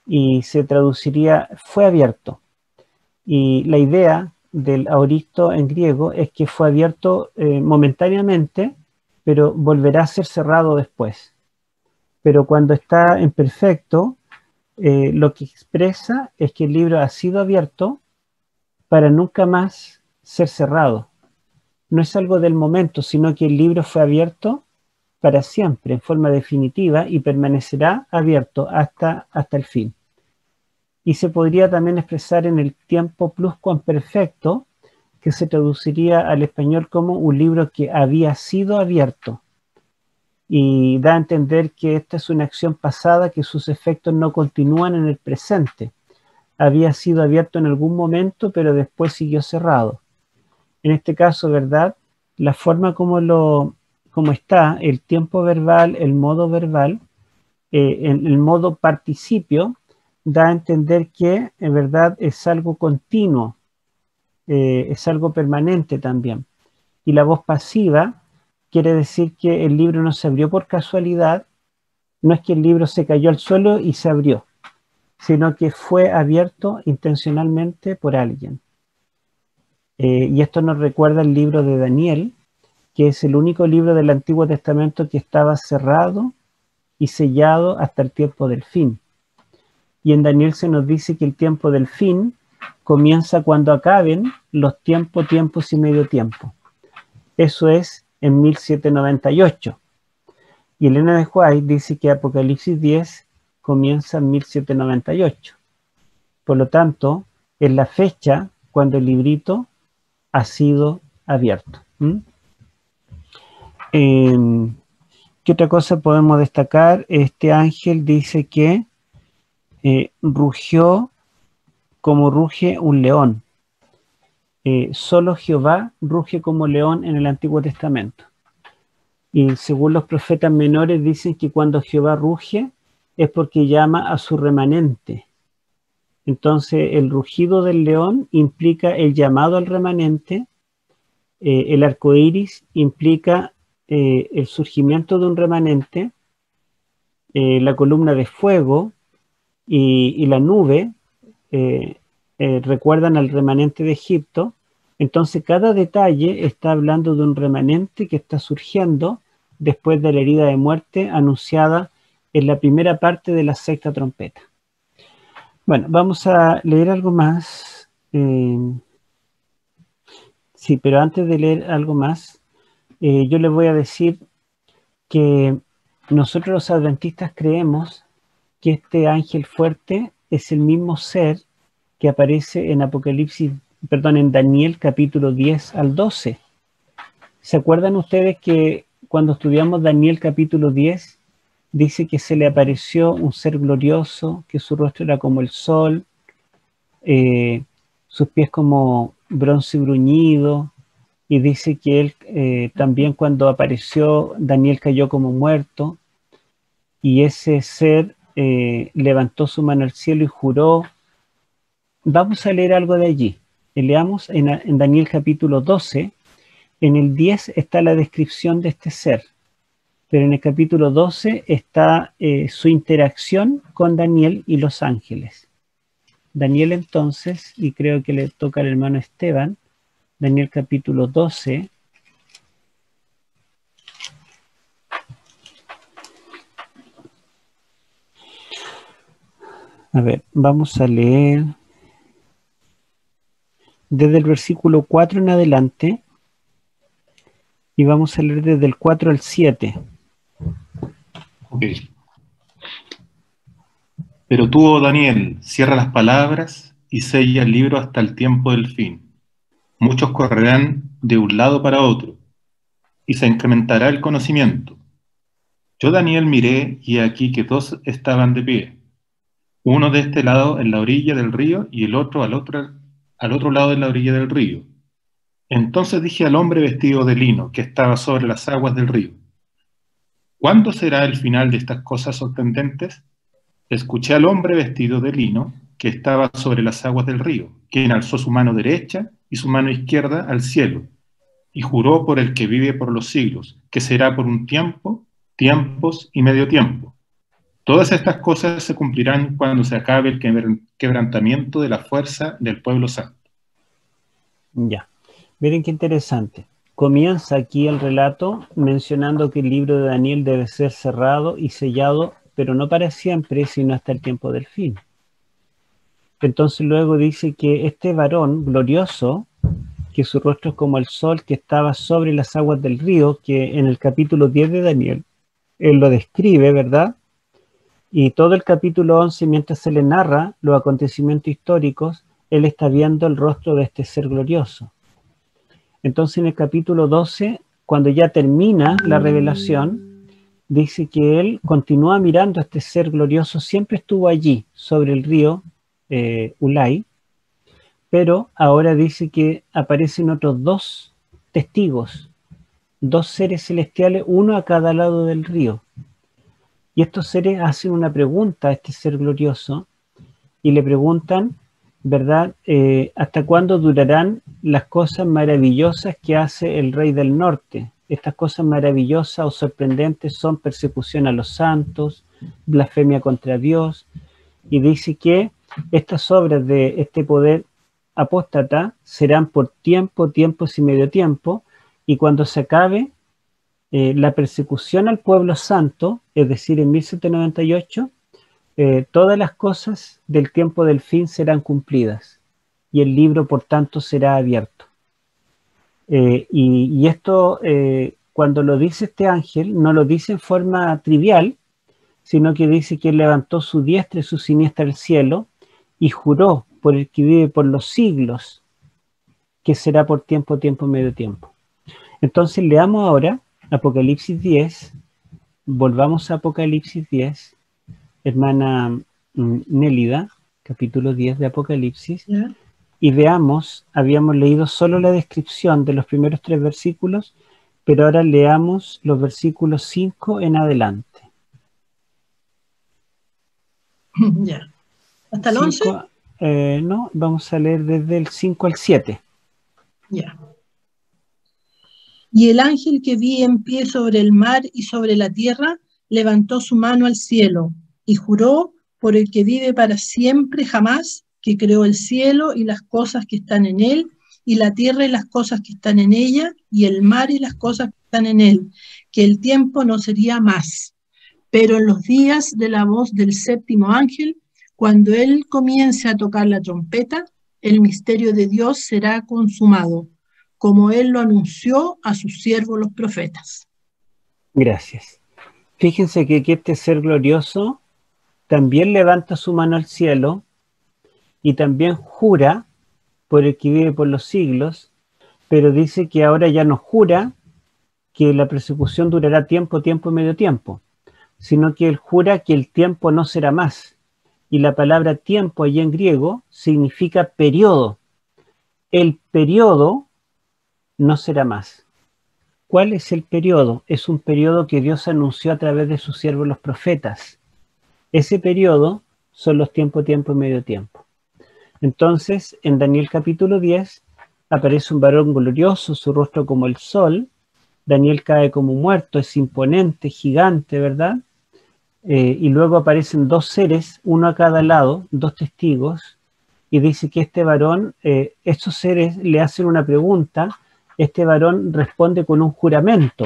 y se traduciría fue abierto. Y la idea del aoristo en griego es que fue abierto momentáneamente, pero volverá a ser cerrado después. Pero cuando está en perfecto, lo que expresa es que el libro ha sido abierto para nunca más ser cerrado. No es algo del momento, sino que el libro fue abierto para siempre, en forma definitiva, y permanecerá abierto hasta el fin. Y se podría también expresar en el tiempo pluscuamperfecto, que se traduciría al español como un libro que había sido abierto. Y da a entender que esta es una acción pasada, que sus efectos no continúan en el presente. Había sido abierto en algún momento, pero después siguió cerrado. En este caso, ¿verdad? La forma como está, el tiempo verbal, el modo verbal, en el modo participio, da a entender que, en verdad, es algo continuo, es algo permanente también. Y la voz pasiva quiere decir que el libro no se abrió por casualidad, no es que el libro se cayó al suelo y se abrió, sino que fue abierto intencionalmente por alguien. Y esto nos recuerda el libro de Daniel, que es el único libro del Antiguo Testamento que estaba cerrado y sellado hasta el tiempo del fin. Y en Daniel se nos dice que el tiempo del fin comienza cuando acaben los tiempos y medio tiempo. Eso es en 1798. Y Elena de White dice que Apocalipsis 10 comienza en 1798. Por lo tanto, es la fecha cuando el librito ha sido abierto. ¿Qué otra cosa podemos destacar? Este ángel dice que rugió como ruge un león. Solo Jehová ruge como león en el Antiguo Testamento. Y según los profetas menores dicen que cuando Jehová ruge es porque llama a su remanente. Entonces el rugido del león implica el llamado al remanente, el arco iris implica el surgimiento de un remanente, la columna de fuego y la nube recuerdan al remanente de Egipto. Entonces cada detalle está hablando de un remanente que está surgiendo después de la herida de muerte anunciada en la primera parte de la sexta trompeta. Bueno, vamos a leer algo más. Sí, pero antes de leer algo más, yo les voy a decir que nosotros los adventistas creemos que este ángel fuerte es el mismo ser que aparece en en Daniel capítulo 10 al 12. ¿Se acuerdan ustedes que cuando estudiamos Daniel capítulo 10, dice que se le apareció un ser glorioso, que su rostro era como el sol, sus pies como bronce bruñido, y dice que él también cuando apareció, Daniel cayó como muerto, y ese ser levantó su mano al cielo y juró. Vamos a leer algo de allí. Leamos en Daniel capítulo 12. En el 10 está la descripción de este ser, pero en el capítulo 12 está su interacción con Daniel y los ángeles. Daniel entonces, y creo que le toca al hermano Esteban, Daniel capítulo 12. A ver, vamos a leer desde el versículo 4 en adelante y vamos a leer desde el 4 al 7. Ok. Pero tú, oh Daniel, cierra las palabras y sella el libro hasta el tiempo del fin. Muchos correrán de un lado para otro, y se incrementará el conocimiento. Yo, Daniel, miré y he aquí que dos estaban de pie, uno de este lado en la orilla del río y el otro al otro lado en la orilla del río. Entonces dije al hombre vestido de lino que estaba sobre las aguas del río: ¿Cuándo será el final de estas cosas sorprendentes? Escuché al hombre vestido de lino que estaba sobre las aguas del río, quien alzó su mano derecha y su mano izquierda al cielo, y juró por el que vive por los siglos, que será por un tiempo, tiempos y medio tiempo. Todas estas cosas se cumplirán cuando se acabe el quebrantamiento de la fuerza del pueblo santo. Ya. Miren qué interesante. Comienza aquí el relato mencionando que el libro de Daniel debe ser cerrado y sellado, pero no para siempre, sino hasta el tiempo del fin. Entonces luego dice que este varón glorioso, que su rostro es como el sol, que estaba sobre las aguas del río, que en el capítulo 10 de Daniel, él lo describe, ¿verdad? Y todo el capítulo 11, mientras se le narra los acontecimientos históricos, él está viendo el rostro de este ser glorioso. Entonces en el capítulo 12, cuando ya termina la revelación, dice que él continúa mirando a este ser glorioso, siempre estuvo allí, sobre el río Ulai, pero ahora dice que aparecen otros dos testigos, dos seres celestiales, uno a cada lado del río. Y estos seres hacen una pregunta a este ser glorioso y le preguntan, ¿verdad? ¿Hasta cuándo durarán las cosas maravillosas que hace el rey del norte? Estas cosas maravillosas o sorprendentes son persecución a los santos, blasfemia contra Dios, y dice que estas obras de este poder apóstata serán por tiempo, tiempos y medio tiempo, y cuando se acabe la persecución al pueblo santo, es decir, en 1798, todas las cosas del tiempo del fin serán cumplidas y el libro, por tanto, será abierto. Y esto, cuando lo dice este ángel, no lo dice en forma trivial, sino que dice que él levantó su diestra y su siniestra al cielo y juró por el que vive por los siglos, que será por tiempo, tiempo, medio tiempo. Entonces leamos ahora Apocalipsis 10, volvamos a Apocalipsis 10, hermana Nélida, capítulo 10 de Apocalipsis, ¿Ya? y veamos, habíamos leído solo la descripción de los primeros 3 versículos, pero ahora leamos los versículos 5 en adelante. Ya. ¿Hasta el 11? No, vamos a leer desde el 5 al 7. Ya. Y el ángel que vi en pie sobre el mar y sobre la tierra levantó su mano al cielo y juró por el que vive para siempre jamás, que creó el cielo y las cosas que están en él, y la tierra y las cosas que están en ella, y el mar y las cosas que están en él, que el tiempo no sería más. Pero en los días de la voz del séptimo ángel, cuando él comience a tocar la trompeta, el misterio de Dios será consumado, como él lo anunció a sus siervos los profetas. Gracias. Fíjense que este ser glorioso también levanta su mano al cielo y también jura por el que vive por los siglos, pero dice que ahora ya no jura que la persecución durará tiempo, tiempo y medio tiempo, sino que él jura que el tiempo no será más. Y la palabra tiempo allí en griego significa periodo. El periodo no será más. ¿Cuál es el periodo? Es un periodo que Dios anunció a través de sus siervos los profetas. Ese periodo son los tiempo, tiempo y medio tiempo. Entonces, en Daniel capítulo 10, aparece un varón glorioso, su rostro como el sol. Daniel cae como muerto, es imponente, gigante, ¿verdad? Y luego aparecen dos seres, uno a cada lado, dos testigos, y dice que este varón, estos seres le hacen una pregunta, este varón responde con un juramento,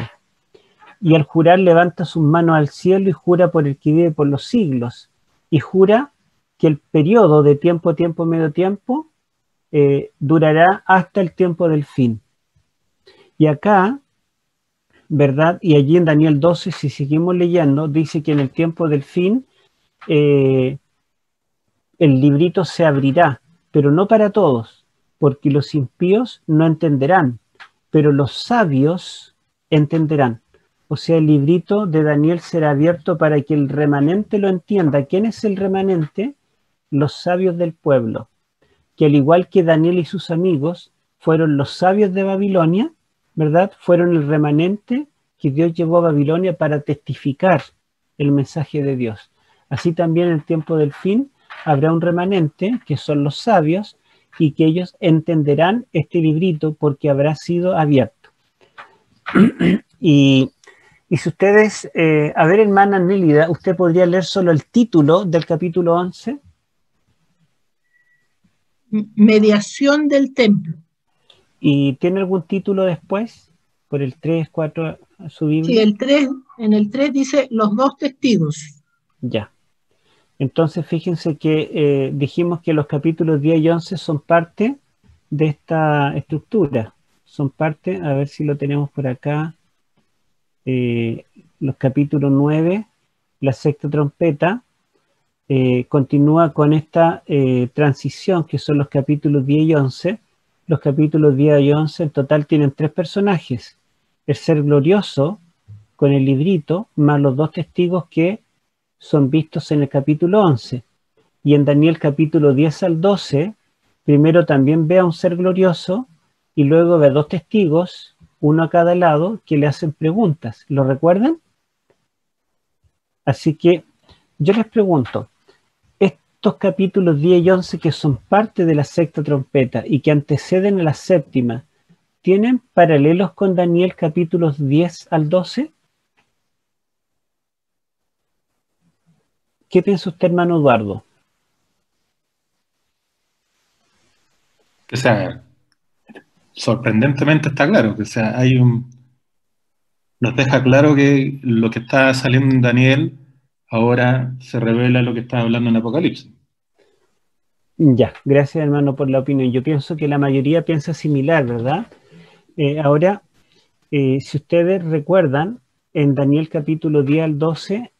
y al jurar levanta sus manos al cielo y jura por el que vive por los siglos, y jura que el periodo de tiempo, tiempo, medio tiempo, durará hasta el tiempo del fin. Y acá, ¿verdad? Y allí en Daniel 12, si seguimos leyendo, dice que en el tiempo del fin el librito se abrirá, pero no para todos, porque los impíos no entenderán, pero los sabios entenderán. o sea, el librito de Daniel será abierto para que el remanente lo entienda. ¿Quién es el remanente? Los sabios del pueblo, que al igual que Daniel y sus amigos, fueron los sabios de Babilonia, ¿verdad? Fueron el remanente que Dios llevó a Babilonia para testificar el mensaje de Dios. Así también en el tiempo del fin habrá un remanente, que son los sabios, y que ellos entenderán este librito porque habrá sido abierto. Y si ustedes, a ver, hermana Nélida, ¿usted podría leer solo el título del capítulo 11? Mediación del templo. ¿Y tiene algún título después? Por el 3, 4, su Biblia. Sí, el 3, en el 3 dice los dos testigos. Ya. Entonces, fíjense que dijimos que los capítulos 10 y 11 son parte de esta estructura. Son parte, a ver si lo tenemos por acá, los capítulos 9, la sexta trompeta, continúa con esta transición, que son los capítulos 10 y 11. Los capítulos 10 y 11 en total tienen 3 personajes. El ser glorioso, con el librito, más los 2 testigos que son vistos en el capítulo 11. Y en Daniel capítulo 10 al 12, primero también ve a un ser glorioso y luego ve a 2 testigos, uno a cada lado, que le hacen preguntas. ¿Lo recuerdan? Así que yo les pregunto, estos capítulos 10 y 11 que son parte de la sexta trompeta y que anteceden a la séptima, ¿tienen paralelos con Daniel capítulos 10 al 12? ¿Qué piensa usted, hermano Eduardo? O sea, sorprendentemente está claro, que o sea, nos deja claro que lo que está saliendo en Daniel ahora se revela lo que está hablando en Apocalipsis. Ya, gracias hermano por la opinión. Yo pienso que la mayoría piensa similar, ¿verdad? Ahora, si ustedes recuerdan, en Daniel capítulo 10 al 12,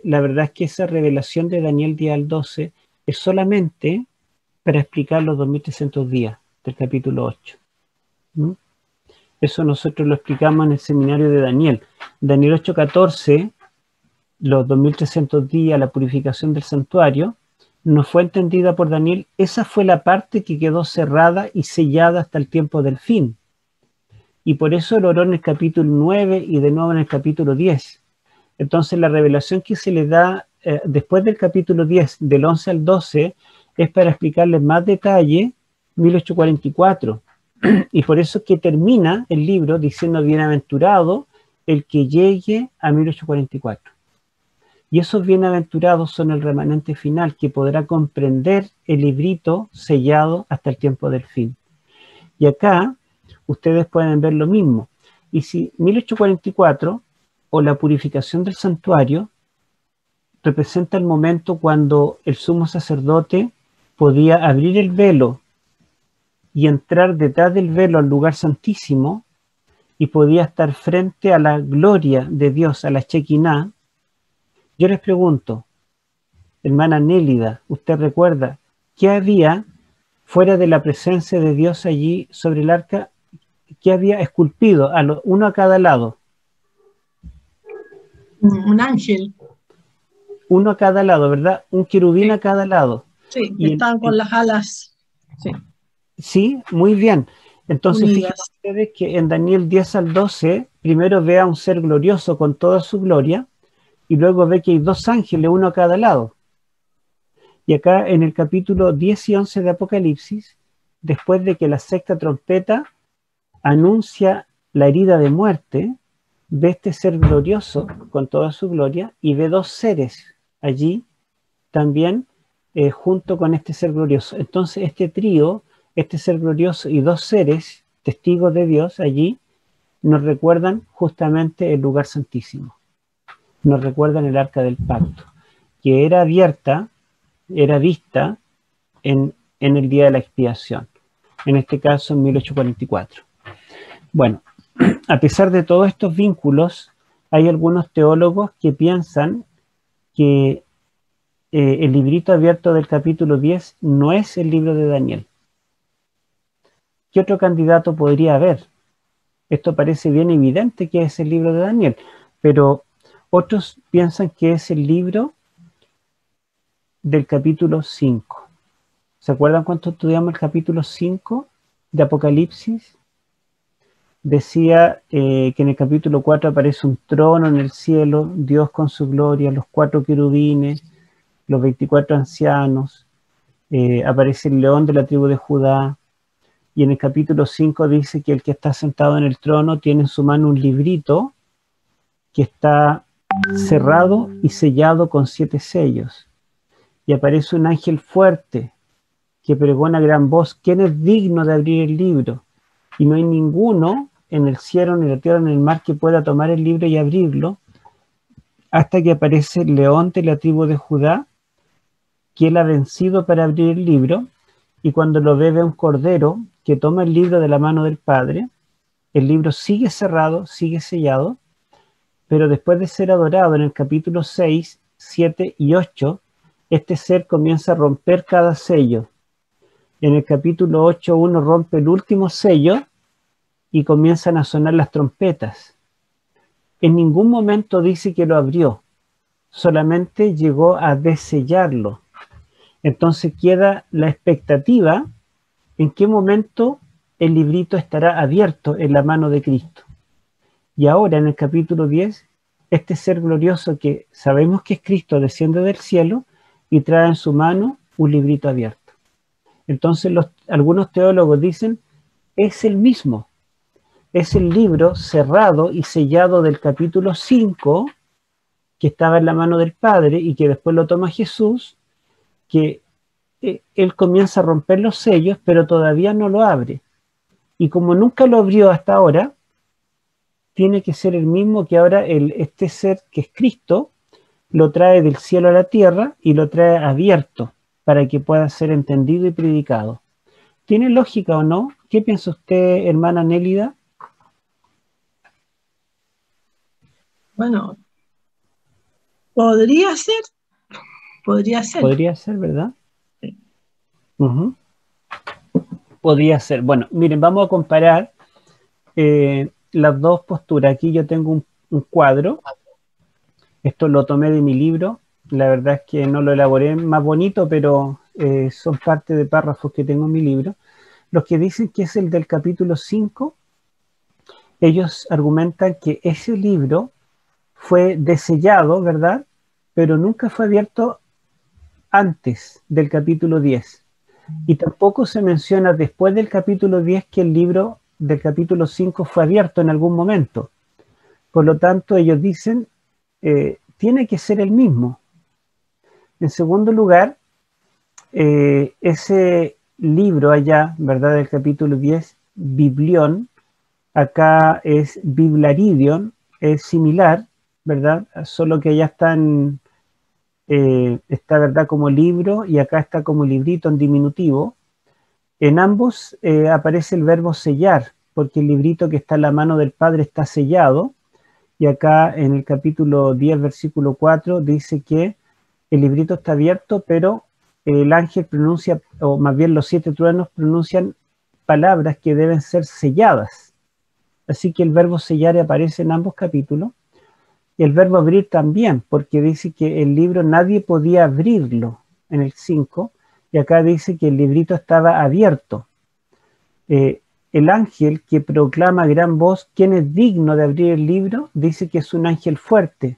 la verdad es que esa revelación de Daniel 10 al 12 es solamente para explicar los 2300 días del capítulo 8. ¿Mm? Eso nosotros lo explicamos en el seminario de Daniel. Daniel 8:14, los 2300 días, la purificación del santuario, no fue entendida por Daniel. Esa fue la parte que quedó cerrada y sellada hasta el tiempo del fin. Y por eso lo oró en el capítulo 9 y de nuevo en el capítulo 10. Entonces la revelación que se le da después del capítulo 10, del 11 al 12, es para explicarles más detalle 1844. Y por eso es que termina el libro diciendo bienaventurado el que llegue a 1844. Y esos bienaventurados son el remanente final que podrá comprender el librito sellado hasta el tiempo del fin. Y acá ustedes pueden ver lo mismo. Y si 1844 o la purificación del santuario representa el momento cuando el sumo sacerdote podía abrir el velo y entrar detrás del velo al lugar santísimo y podía estar frente a la gloria de Dios, a la Shekinah. Yo les pregunto, hermana Nélida, ¿usted recuerda qué había fuera de la presencia de Dios allí sobre el arca? ¿Qué había esculpido? Uno a cada lado. Un ángel. Uno a cada lado, ¿verdad? Un querubín Sí. a cada lado. Sí, estaban con las alas. Sí. Sí, muy bien. Entonces, Unidas. fíjense ustedes que en Daniel 10 al 12, primero ve a un ser glorioso con toda su gloria, y luego ve que hay 2 ángeles, uno a cada lado. Y acá en el capítulo 10 y 11 de Apocalipsis, después de que la sexta trompeta anuncia la herida de muerte, ve este ser glorioso con toda su gloria y ve 2 seres allí también junto con este ser glorioso. Entonces este trío, este ser glorioso y 2 seres, testigos de Dios allí, nos recuerdan justamente el lugar santísimo. Nos recuerdan el arca del pacto, que era abierta, era vista en el día de la expiación, en este caso en 1844. Bueno, a pesar de todos estos vínculos, hay algunos teólogos que piensan que el librito abierto del capítulo 10 no es el libro de Daniel. ¿Qué otro candidato podría haber? Esto parece bien evidente que es el libro de Daniel. pero otros piensan que es el libro del capítulo 5. ¿Se acuerdan cuánto estudiamos el capítulo 5 de Apocalipsis? Decía que en el capítulo 4 aparece un trono en el cielo, Dios con su gloria, los 4 querubines, los 24 ancianos, aparece el león de la tribu de Judá, y en el capítulo 5 dice que el que está sentado en el trono tiene en su mano un librito que está cerrado y sellado con 7 sellos. Y aparece un ángel fuerte que pregona a gran voz: ¿quién es digno de abrir el libro? Y no hay ninguno en el cielo, ni en la tierra, ni en el mar que pueda tomar el libro y abrirlo, hasta que aparece el león de la tribu de Judá, que él ha vencido para abrir el libro, y cuando lo ve un cordero que toma el libro de la mano del Padre. El libro sigue cerrado, sigue sellado, pero después de ser adorado en el capítulo 6, 7 y 8, este ser comienza a romper cada sello. En el capítulo 8:1 rompe el último sello y comienzan a sonar las trompetas. En ningún momento dice que lo abrió, solamente llegó a desellarlo. Entonces queda la expectativa en qué momento el librito estará abierto en la mano de Cristo. Y ahora en el capítulo 10, este ser glorioso que sabemos que es Cristo desciende del cielo y trae en su mano un librito abierto. Entonces algunos teólogos dicen, es el mismo. Es el libro cerrado y sellado del capítulo 5, que estaba en la mano del Padre y que después lo toma Jesús, que él comienza a romper los sellos, pero todavía no lo abre. Y como nunca lo abrió hasta ahora, tiene que ser el mismo que ahora este ser que es Cristo, lo trae del cielo a la tierra y lo trae abierto para que pueda ser entendido y predicado. ¿Tiene lógica o no? ¿Qué piensa usted, hermana Nélida? Bueno, podría ser. Podría ser, ¿verdad? Uh-huh. Podría ser. Bueno, miren, vamos a comparar las dos posturas. Aquí yo tengo un cuadro. Esto lo tomé de mi libro. La verdad es que no lo elaboré más bonito, pero son parte de párrafos que tengo en mi libro. Los que dicen que es el del capítulo 5, ellos argumentan que ese libro fue desellado, ¿verdad? Pero nunca fue abierto antes del capítulo 10. Y tampoco se menciona después del capítulo 10 que el libro del capítulo 5 fue abierto en algún momento. Por lo tanto, ellos dicen, tiene que ser el mismo. En segundo lugar, ese libro allá, ¿verdad? Del capítulo 10, Biblión, acá es Biblaridion, es similar, ¿verdad? Solo que allá está, ¿verdad? Como libro y acá está como librito en diminutivo. En ambos aparece el verbo sellar, porque el librito que está en la mano del Padre está sellado, y acá en el capítulo 10, versículo 4, dice que el librito está abierto, pero el ángel pronuncia, o más bien los 7 truenos pronuncian palabras que deben ser selladas. Así que el verbo sellar aparece en ambos capítulos. Y el verbo abrir también, porque dice que el libro nadie podía abrirlo en el 5, y acá dice que el librito estaba abierto. El ángel que proclama a gran voz quién es digno de abrir el libro, dice que es un ángel fuerte.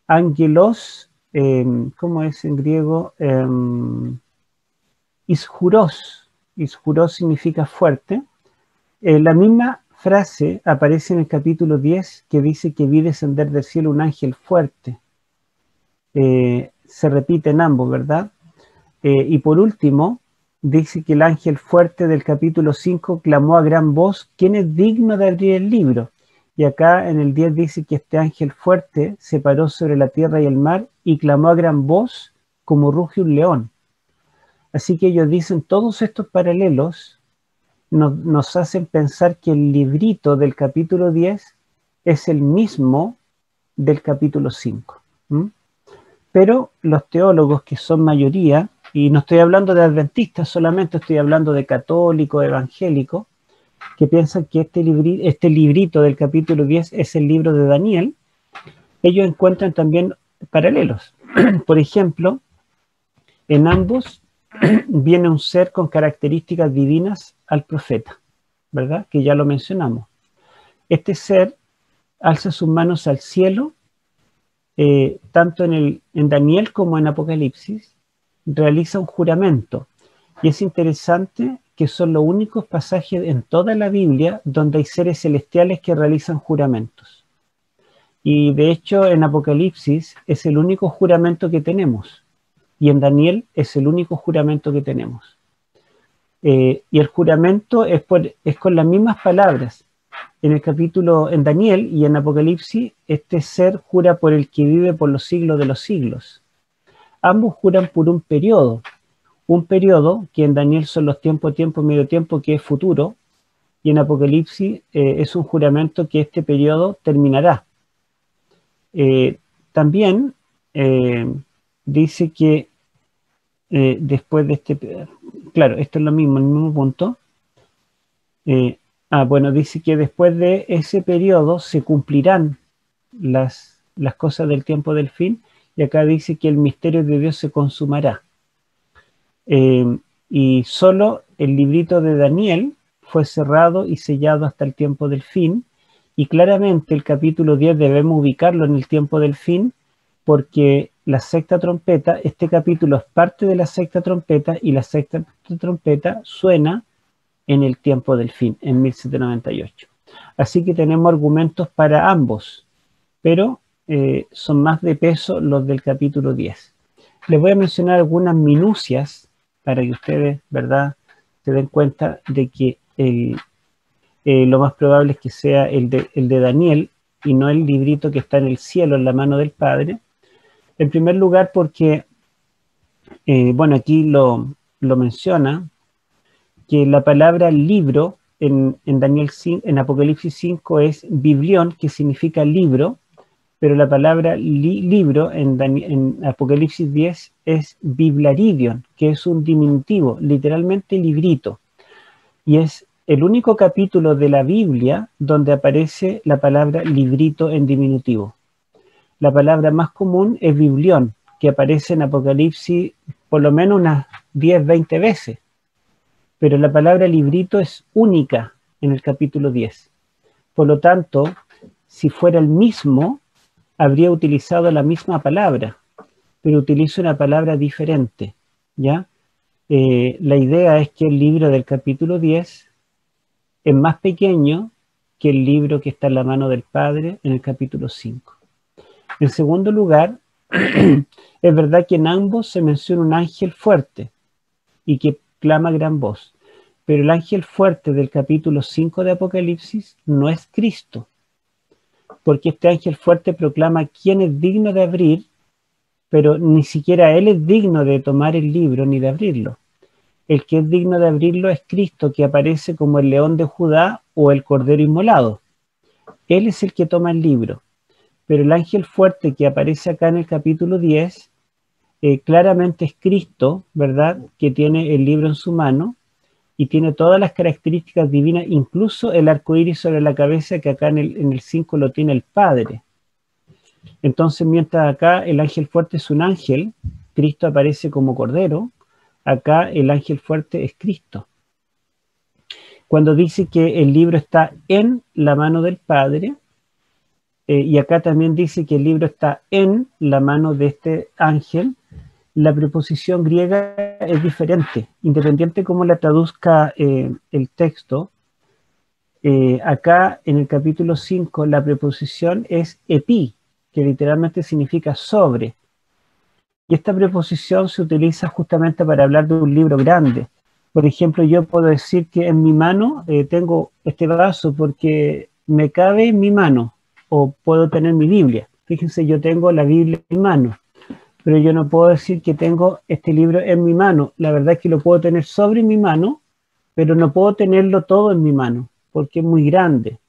Ángelos, ¿cómo es en griego? Isjuros. Isjuros significa fuerte. La misma frase aparece en el capítulo 10 que dice que vi descender del cielo un ángel fuerte. Se repite en ambos, ¿verdad? Y por último, dice que el ángel fuerte del capítulo 5 clamó a gran voz, ¿quién es digno de abrir el libro? Y acá en el 10 dice que este ángel fuerte se paró sobre la tierra y el mar y clamó a gran voz como ruge un león. Así que ellos dicen, todos estos paralelos nos hacen pensar que el librito del capítulo 10 es el mismo del capítulo 5. Pero los teólogos, que son mayoría, y no estoy hablando de adventistas solamente, estoy hablando de católicos, evangélicos, que piensan que este librito del capítulo 10 es el libro de Daniel, ellos encuentran también paralelos. Por ejemplo, en ambos viene un ser con características divinas al profeta, ¿verdad? Que ya lo mencionamos. Este ser alza sus manos al cielo, tanto en Daniel como en Apocalipsis, realiza un juramento. Y es interesante que son los únicos pasajes en toda la Biblia donde hay seres celestiales que realizan juramentos. Y de hecho en Apocalipsis es el único juramento que tenemos. Y en Daniel es el único juramento que tenemos. Y el juramento es con las mismas palabras. En Daniel y en Apocalipsis, este ser jura por el que vive por los siglos de los siglos. Ambos juran por un periodo que en Daniel son los tiempo, medio tiempo, que es futuro, y en Apocalipsis es un juramento que este periodo terminará. También dice que después de este, claro, esto es lo mismo, el mismo punto. Bueno, dice que después de ese periodo se cumplirán las cosas del tiempo del fin, y acá dice que el misterio de Dios se consumará. Y solo el librito de Daniel fue cerrado y sellado hasta el tiempo del fin, y claramente el capítulo 10 debemos ubicarlo en el tiempo del fin, porque la sexta trompeta, este capítulo es parte de la sexta trompeta, y la sexta trompeta suena en el tiempo del fin, en 1798. Así que tenemos argumentos para ambos, pero son más de peso los del capítulo 10. Les voy a mencionar algunas minucias para que ustedes, ¿verdad?, se den cuenta de que lo más probable es que sea el de Daniel y no el librito que está en el cielo, en la mano del Padre. En primer lugar porque, bueno, aquí lo menciona, que la palabra libro en Daniel 5, en Apocalipsis 5 es biblión, que significa libro, pero la palabra libro en Apocalipsis 10 es biblaridion, que es un diminutivo, literalmente librito. Y es el único capítulo de la Biblia donde aparece la palabra librito en diminutivo. La palabra más común es biblión, que aparece en Apocalipsis por lo menos unas 10, 20 veces. Pero la palabra librito es única en el capítulo 10. Por lo tanto, si fuera el mismo, habría utilizado la misma palabra, pero utiliza una palabra diferente, ¿ya? La idea es que el libro del capítulo 10 es más pequeño que el libro que está en la mano del Padre en el capítulo 5. En segundo lugar, es verdad que en ambos se menciona un ángel fuerte y que clama a gran voz, pero el ángel fuerte del capítulo 5 de Apocalipsis no es Cristo, porque este ángel fuerte proclama quién es digno de abrir, pero ni siquiera él es digno de tomar el libro ni de abrirlo. El que es digno de abrirlo es Cristo, que aparece como el león de Judá o el cordero inmolado. Él es el que toma el libro, pero el ángel fuerte que aparece acá en el capítulo 10 claramente es Cristo, ¿verdad?, que tiene el libro en su mano y tiene todas las características divinas, incluso el arco iris sobre la cabeza, que acá en el 5 lo tiene el Padre. Entonces, mientras acá el ángel fuerte es un ángel, Cristo aparece como cordero, acá el ángel fuerte es Cristo. Cuando dice que el libro está en la mano del Padre, y acá también dice que el libro está en la mano de este ángel, la preposición griega es diferente, independiente cómo la traduzca el texto. Acá en el capítulo 5 la preposición es epi, que literalmente significa sobre. Y esta preposición se utiliza justamente para hablar de un libro grande. Por ejemplo, yo puedo decir que en mi mano tengo este vaso porque me cabe en mi mano, o puedo tener mi Biblia. Fíjense, yo tengo la Biblia en mi mano, pero yo no puedo decir que tengo este libro en mi mano. La verdad es que lo puedo tener sobre mi mano, pero no puedo tenerlo todo en mi mano, porque es muy grande.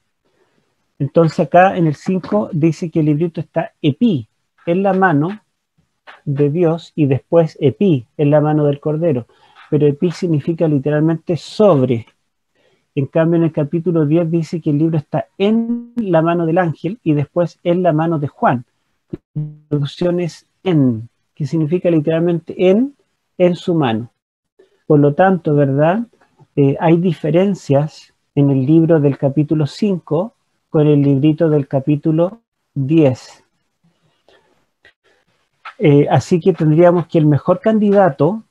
Entonces acá en el 5 dice que el librito está epi, en la mano de Dios, y después epi, en la mano del Cordero. Pero epi significa literalmente sobre. En cambio, en el capítulo 10 dice que el libro está en la mano del ángel y después en la mano de Juan. traducción es en, que significa literalmente en su mano. Por lo tanto, ¿verdad? Hay diferencias en el libro del capítulo 5 con el librito del capítulo 10. Así que tendríamos que el mejor candidato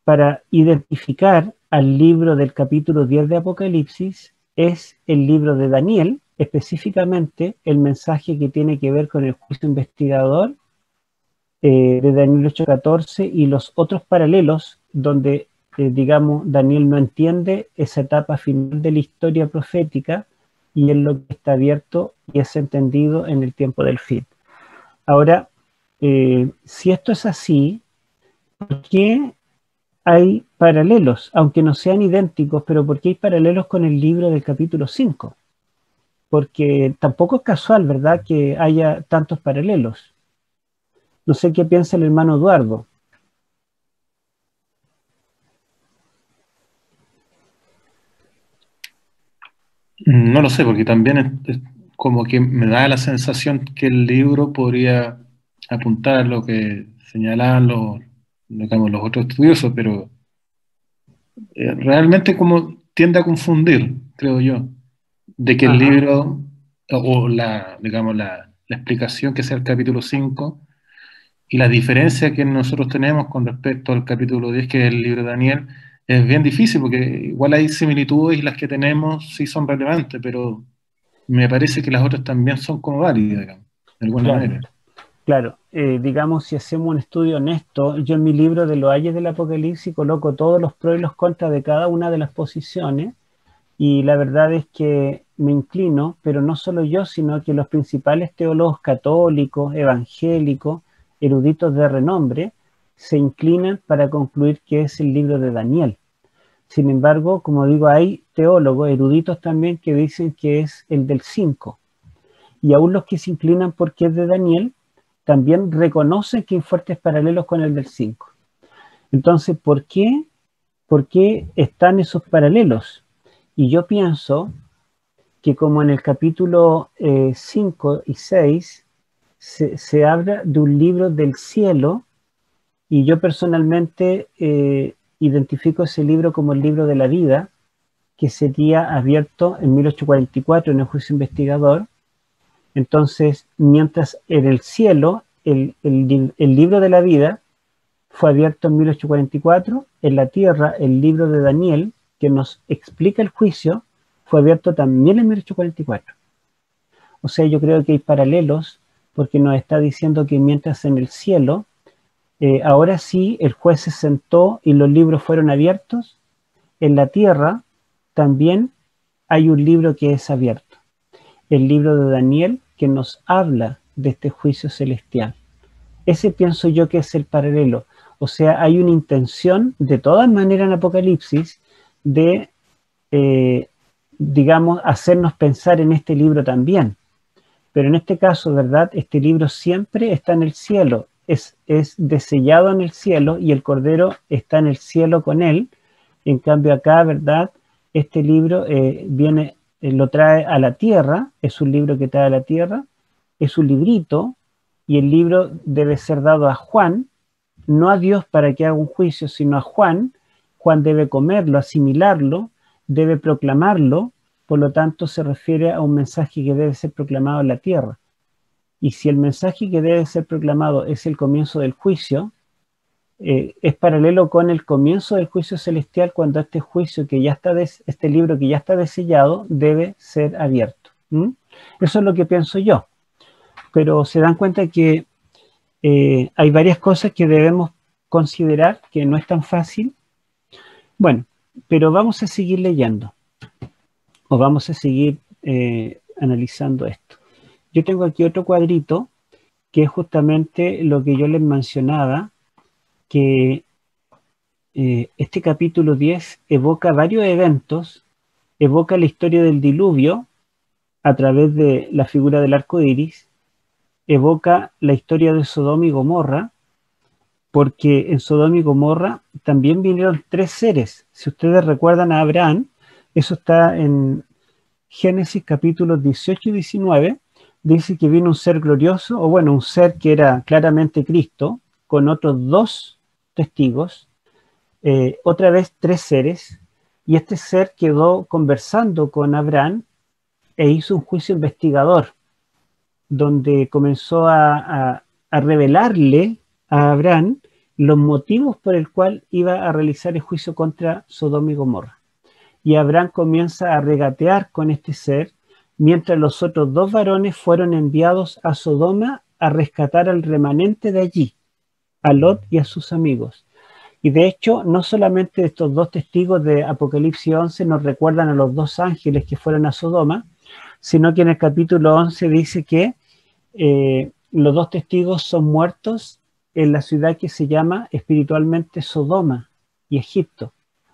para identificar al libro del capítulo 10 de Apocalipsis es el libro de Daniel, específicamente el mensaje que tiene que ver con el juicio investigador de Daniel 8:14 y los otros paralelos donde, digamos, Daniel no entiende esa etapa final de la historia profética y es lo que está abierto y es entendido en el tiempo del fin. Ahora, si esto es así, ¿por qué hay paralelos, aunque no sean idénticos, pero por qué hay paralelos con el libro del capítulo 5? Porque tampoco es casual, ¿verdad?, que haya tantos paralelos. No sé qué piensa el hermano Eduardo. No lo sé, porque también es como que me da la sensación que el libro podría apuntar a lo que señalaban digamos, los otros estudiosos, pero realmente como tiende a confundir, creo yo, de que el Ajá, libro o digamos, la explicación que sea el capítulo 5 y la diferencia que nosotros tenemos con respecto al capítulo 10, que es el libro de Daniel, es bien difícil porque igual hay similitudes y las que tenemos sí son relevantes, pero me parece que las otras también son como válidas, digamos, de alguna claro, manera. claro. Digamos, si hacemos un estudio honesto, yo en mi libro de los ayes del Apocalipsis coloco todos los pros y los contras de cada una de las posiciones y la verdad es que me inclino, pero no solo yo, sino que los principales teólogos católicos, evangélicos, eruditos de renombre, se inclinan para concluir que es el libro de Daniel. Sin embargo, como digo, hay teólogos, eruditos también, que dicen que es el del 5. Y aún los que se inclinan porque es de Daniel, también reconocen que hay fuertes paralelos con el del 5. Entonces, ¿por qué están esos paralelos? Y yo pienso que como en el capítulo 5 y 6 se habla de un libro del cielo, y yo personalmente identifico ese libro como el libro de la vida, que sería abierto en 1844 en el juicio investigador. Entonces, mientras en el cielo el libro de la vida fue abierto en 1844, en la tierra el libro de Daniel, que nos explica el juicio, fue abierto también en 1844. O sea, yo creo que hay paralelos porque nos está diciendo que mientras en el cielo, ahora sí, el juez se sentó y los libros fueron abiertos, en la tierra también hay un libro que es abierto, el libro de Daniel, que nos habla de este juicio celestial. Ese pienso yo que es el paralelo. O sea, hay una intención, de todas maneras en Apocalipsis, de, digamos, hacernos pensar en este libro también. Pero en este caso, ¿verdad? Este libro siempre está en el cielo, es desellado en el cielo y el Cordero está en el cielo con él. En cambio acá, ¿verdad? Este libro lo trae a la tierra, es un libro que trae a la tierra, es un librito y el libro debe ser dado a Juan, no a Dios para que haga un juicio, sino a Juan. Juan debe comerlo, asimilarlo, debe proclamarlo, por lo tanto se refiere a un mensaje que debe ser proclamado en la tierra. Y si el mensaje que debe ser proclamado es el comienzo del juicio, es paralelo con el comienzo del juicio celestial, cuando este juicio que ya está, este libro que ya está desellado, debe ser abierto. Eso es lo que pienso yo. Pero se dan cuenta que hay varias cosas que debemos considerar, que no es tan fácil. Bueno, pero vamos a seguir leyendo, o vamos a seguir analizando esto. Yo tengo aquí otro cuadrito, que es justamente lo que yo les mencionaba, que este capítulo 10 evoca varios eventos, evoca la historia del diluvio a través de la figura del arco iris, evoca la historia de Sodoma y Gomorra, porque en Sodoma y Gomorra también vinieron 3 seres. Si ustedes recuerdan a Abraham, eso está en Génesis capítulos 18 y 19, dice que vino un ser glorioso, o bueno, un ser que era claramente Cristo, con otros 2 testigos, otra vez 3 seres, y este ser quedó conversando con Abraham e hizo un juicio investigador, donde comenzó a revelarle a Abraham los motivos por el cual iba a realizar el juicio contra Sodoma y Gomorra. Y Abraham comienza a regatear con este ser, mientras los otros 2 varones fueron enviados a Sodoma a rescatar al remanente de allí, a Lot y a sus amigos. Y de hecho, no solamente estos 2 testigos de Apocalipsis 11 nos recuerdan a los 2 ángeles que fueron a Sodoma, sino que en el capítulo 11 dice que los 2 testigos son muertos en la ciudad que se llama espiritualmente Sodoma y Egipto.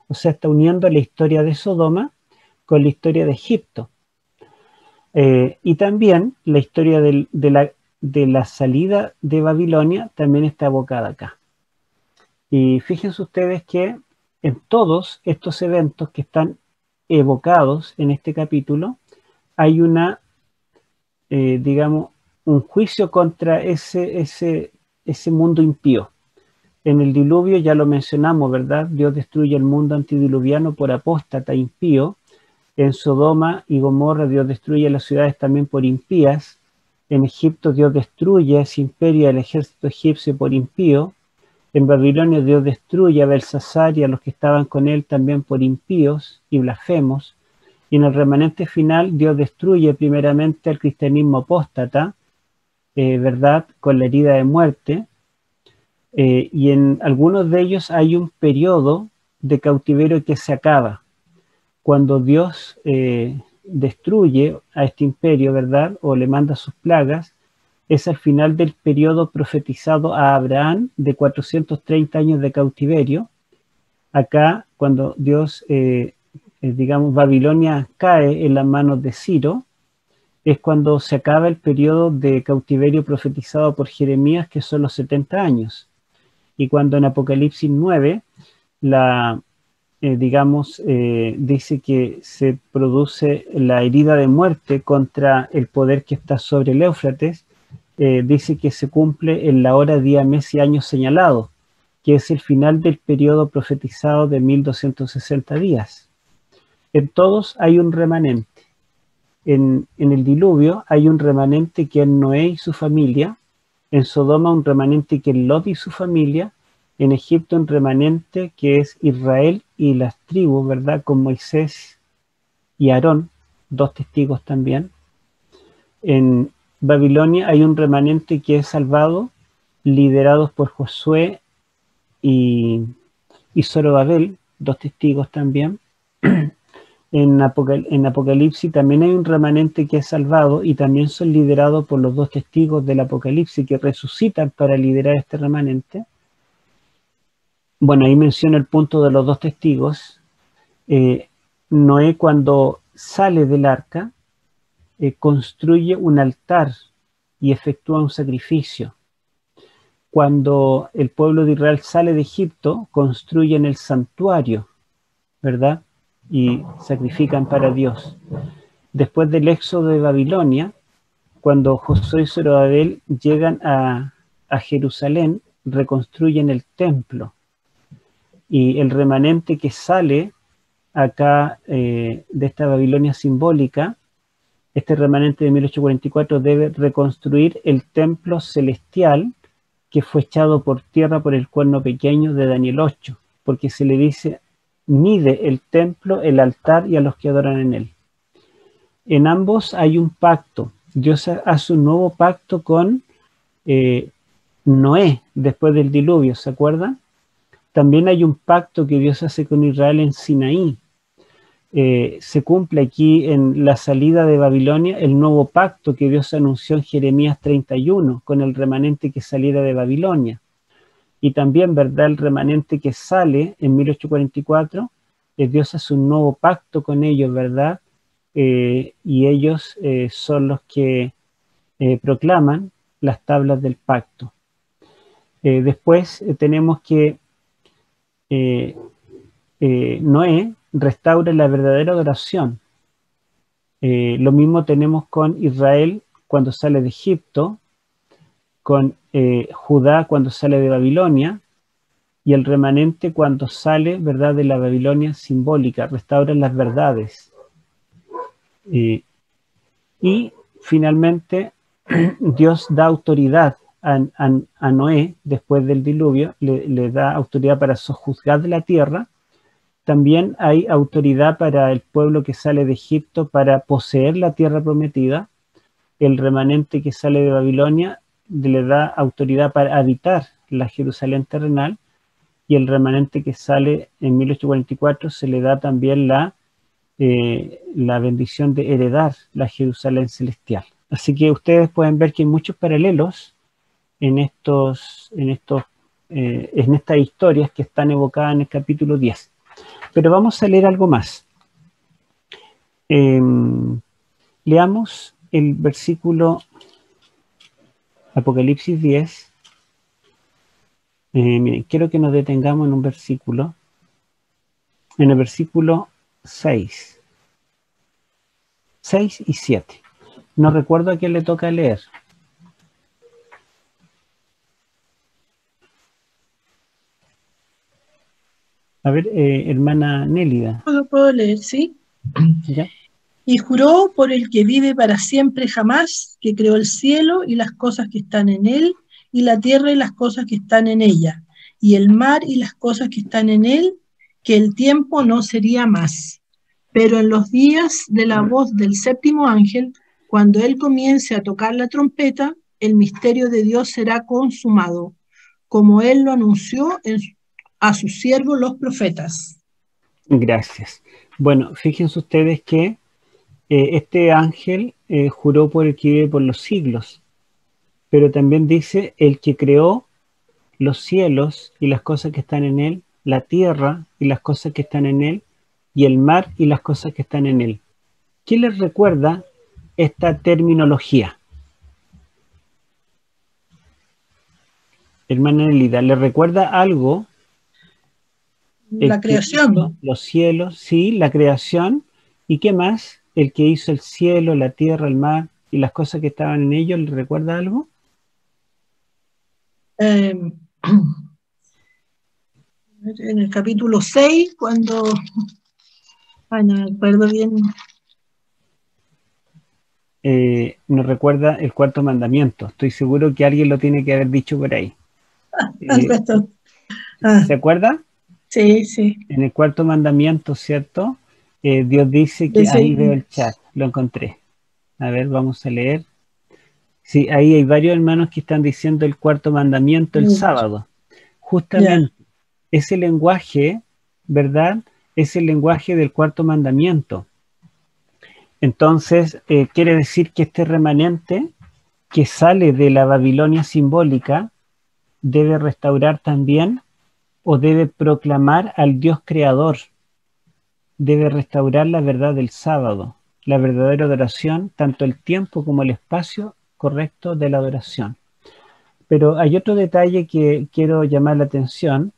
O sea, está uniendo la historia de Sodoma con la historia de Egipto. Y también la historia de la salida de Babilonia también está evocada acá. Y fíjense ustedes que en todos estos eventos que están evocados en este capítulo, hay digamos, un juicio contra ese mundo impío. En el diluvio ya lo mencionamos, ¿verdad? Dios destruye el mundo antidiluviano por apóstata impío. En Sodoma y Gomorra Dios destruye las ciudades también por impías. En Egipto Dios destruye ese imperio, el ejército egipcio por impío. En Babilonia Dios destruye a Belsasar y a los que estaban con él también por impíos y blasfemos. Y en el remanente final Dios destruye primeramente al cristianismo apóstata, ¿verdad? Con la herida de muerte. Y en algunos de ellos hay un periodo de cautiverio que se acaba. Cuando Dios destruye a este imperio, ¿verdad? O le manda sus plagas, es al final del periodo profetizado a Abraham de 430 años de cautiverio. Acá, cuando Dios, digamos, Babilonia cae en las manos de Ciro, es cuando se acaba el periodo de cautiverio profetizado por Jeremías, que son los 70 años. Y cuando en Apocalipsis 9, dice que se produce la herida de muerte contra el poder que está sobre el Éufrates, dice que se cumple en la hora, día, mes y año señalado, que es el final del periodo profetizado de 1260 días. En todos hay un remanente. En el diluvio hay un remanente que es Noé y su familia, en Sodoma un remanente que es Lot y su familia, en Egipto un remanente que es Israel y las tribus, ¿verdad? Con Moisés y Aarón, 2 testigos también. En Babilonia hay un remanente que es salvado, liderados por Josué y Zorobabel, 2 testigos también. En Apocalipsis también hay un remanente que es salvado y también son liderados por los 2 testigos del Apocalipsis que resucitan para liderar este remanente. Bueno, ahí menciona el punto de los 2 testigos. Noé, cuando sale del arca, construye un altar y efectúa un sacrificio. Cuando el pueblo de Israel sale de Egipto, construyen el santuario, ¿verdad? Y sacrifican para Dios. Después del éxodo de Babilonia, cuando Josué y Zorobabel llegan a Jerusalén, reconstruyen el templo. Y el remanente que sale acá de esta Babilonia simbólica, este remanente de 1844 debe reconstruir el templo celestial que fue echado por tierra por el cuerno pequeño de Daniel 8, porque se le dice, mide el templo, el altar y a los que adoran en él. En ambos hay un pacto. Dios hace un nuevo pacto con Noé después del diluvio, ¿se acuerdan? También hay un pacto que Dios hace con Israel en Sinaí. Se cumple aquí en la salida de Babilonia el nuevo pacto que Dios anunció en Jeremías 31 con el remanente que saliera de Babilonia. Y también, ¿verdad? El remanente que sale en 1844, Dios hace un nuevo pacto con ellos, ¿verdad? Y ellos son los que proclaman las tablas del pacto. Después tenemos que Noé restaura la verdadera adoración. Lo mismo tenemos con Israel cuando sale de Egipto, con Judá cuando sale de Babilonia, y el remanente cuando sale, ¿verdad?, de la Babilonia simbólica, restaura las verdades. Y finalmente Dios da autoridad a Noé después del diluvio, le da autoridad para sojuzgar la tierra. También hay autoridad para el pueblo que sale de Egipto para poseer la tierra prometida. El remanente que sale de Babilonia le da autoridad para habitar la Jerusalén terrenal, y el remanente que sale en 1844 se le da también la bendición de heredar la Jerusalén celestial. Así que ustedes pueden ver que hay muchos paralelos en estas historias que están evocadas en el capítulo 10. Pero vamos a leer algo más. Leamos el versículo Apocalipsis 10. Miren, quiero que nos detengamos en un versículo, en el versículo 6 y 7. No recuerdo a quién le toca leer. A ver, hermana Nélida. Lo puedo leer, ¿sí? ¿Ya? Y juró por el que vive para siempre jamás, que creó el cielo y las cosas que están en él, y la tierra y las cosas que están en ella, y el mar y las cosas que están en él, que el tiempo no sería más. Pero en los días de la voz del séptimo ángel, cuando él comience a tocar la trompeta, el misterio de Dios será consumado, como él lo anunció a sus siervos los profetas. Gracias. Bueno, fíjense ustedes que este ángel juró por el que vive por los siglos, pero también dice el que creó los cielos y las cosas que están en él, la tierra y las cosas que están en él, y el mar y las cosas que están en él. ¿Qué les recuerda esta terminología? Hermana Nelida, ¿le recuerda algo? La creación. Los cielos, sí, la creación. ¿Y qué más? El que hizo el cielo, la tierra, el mar y las cosas que estaban en ellos, ¿le recuerda algo? En el capítulo 6, cuando... no me acuerdo bien. Nos recuerda el cuarto mandamiento. Estoy seguro que alguien lo tiene que haber dicho por ahí. ¿Se acuerda? Sí, sí. En el cuarto mandamiento, ¿cierto? Dios dice que ahí veo el chat, lo encontré. A ver, vamos a leer. Sí, ahí hay varios hermanos que están diciendo el cuarto mandamiento el sábado. Justamente ese lenguaje, ¿verdad? Es el lenguaje del cuarto mandamiento. Entonces, quiere decir que este remanente que sale de la Babilonia simbólica debe restaurar también o debe proclamar al Dios creador. Debe restaurar la verdad del sábado, la verdadera adoración, tanto el tiempo como el espacio correcto de la adoración. Pero hay otro detalle que quiero llamar la atención.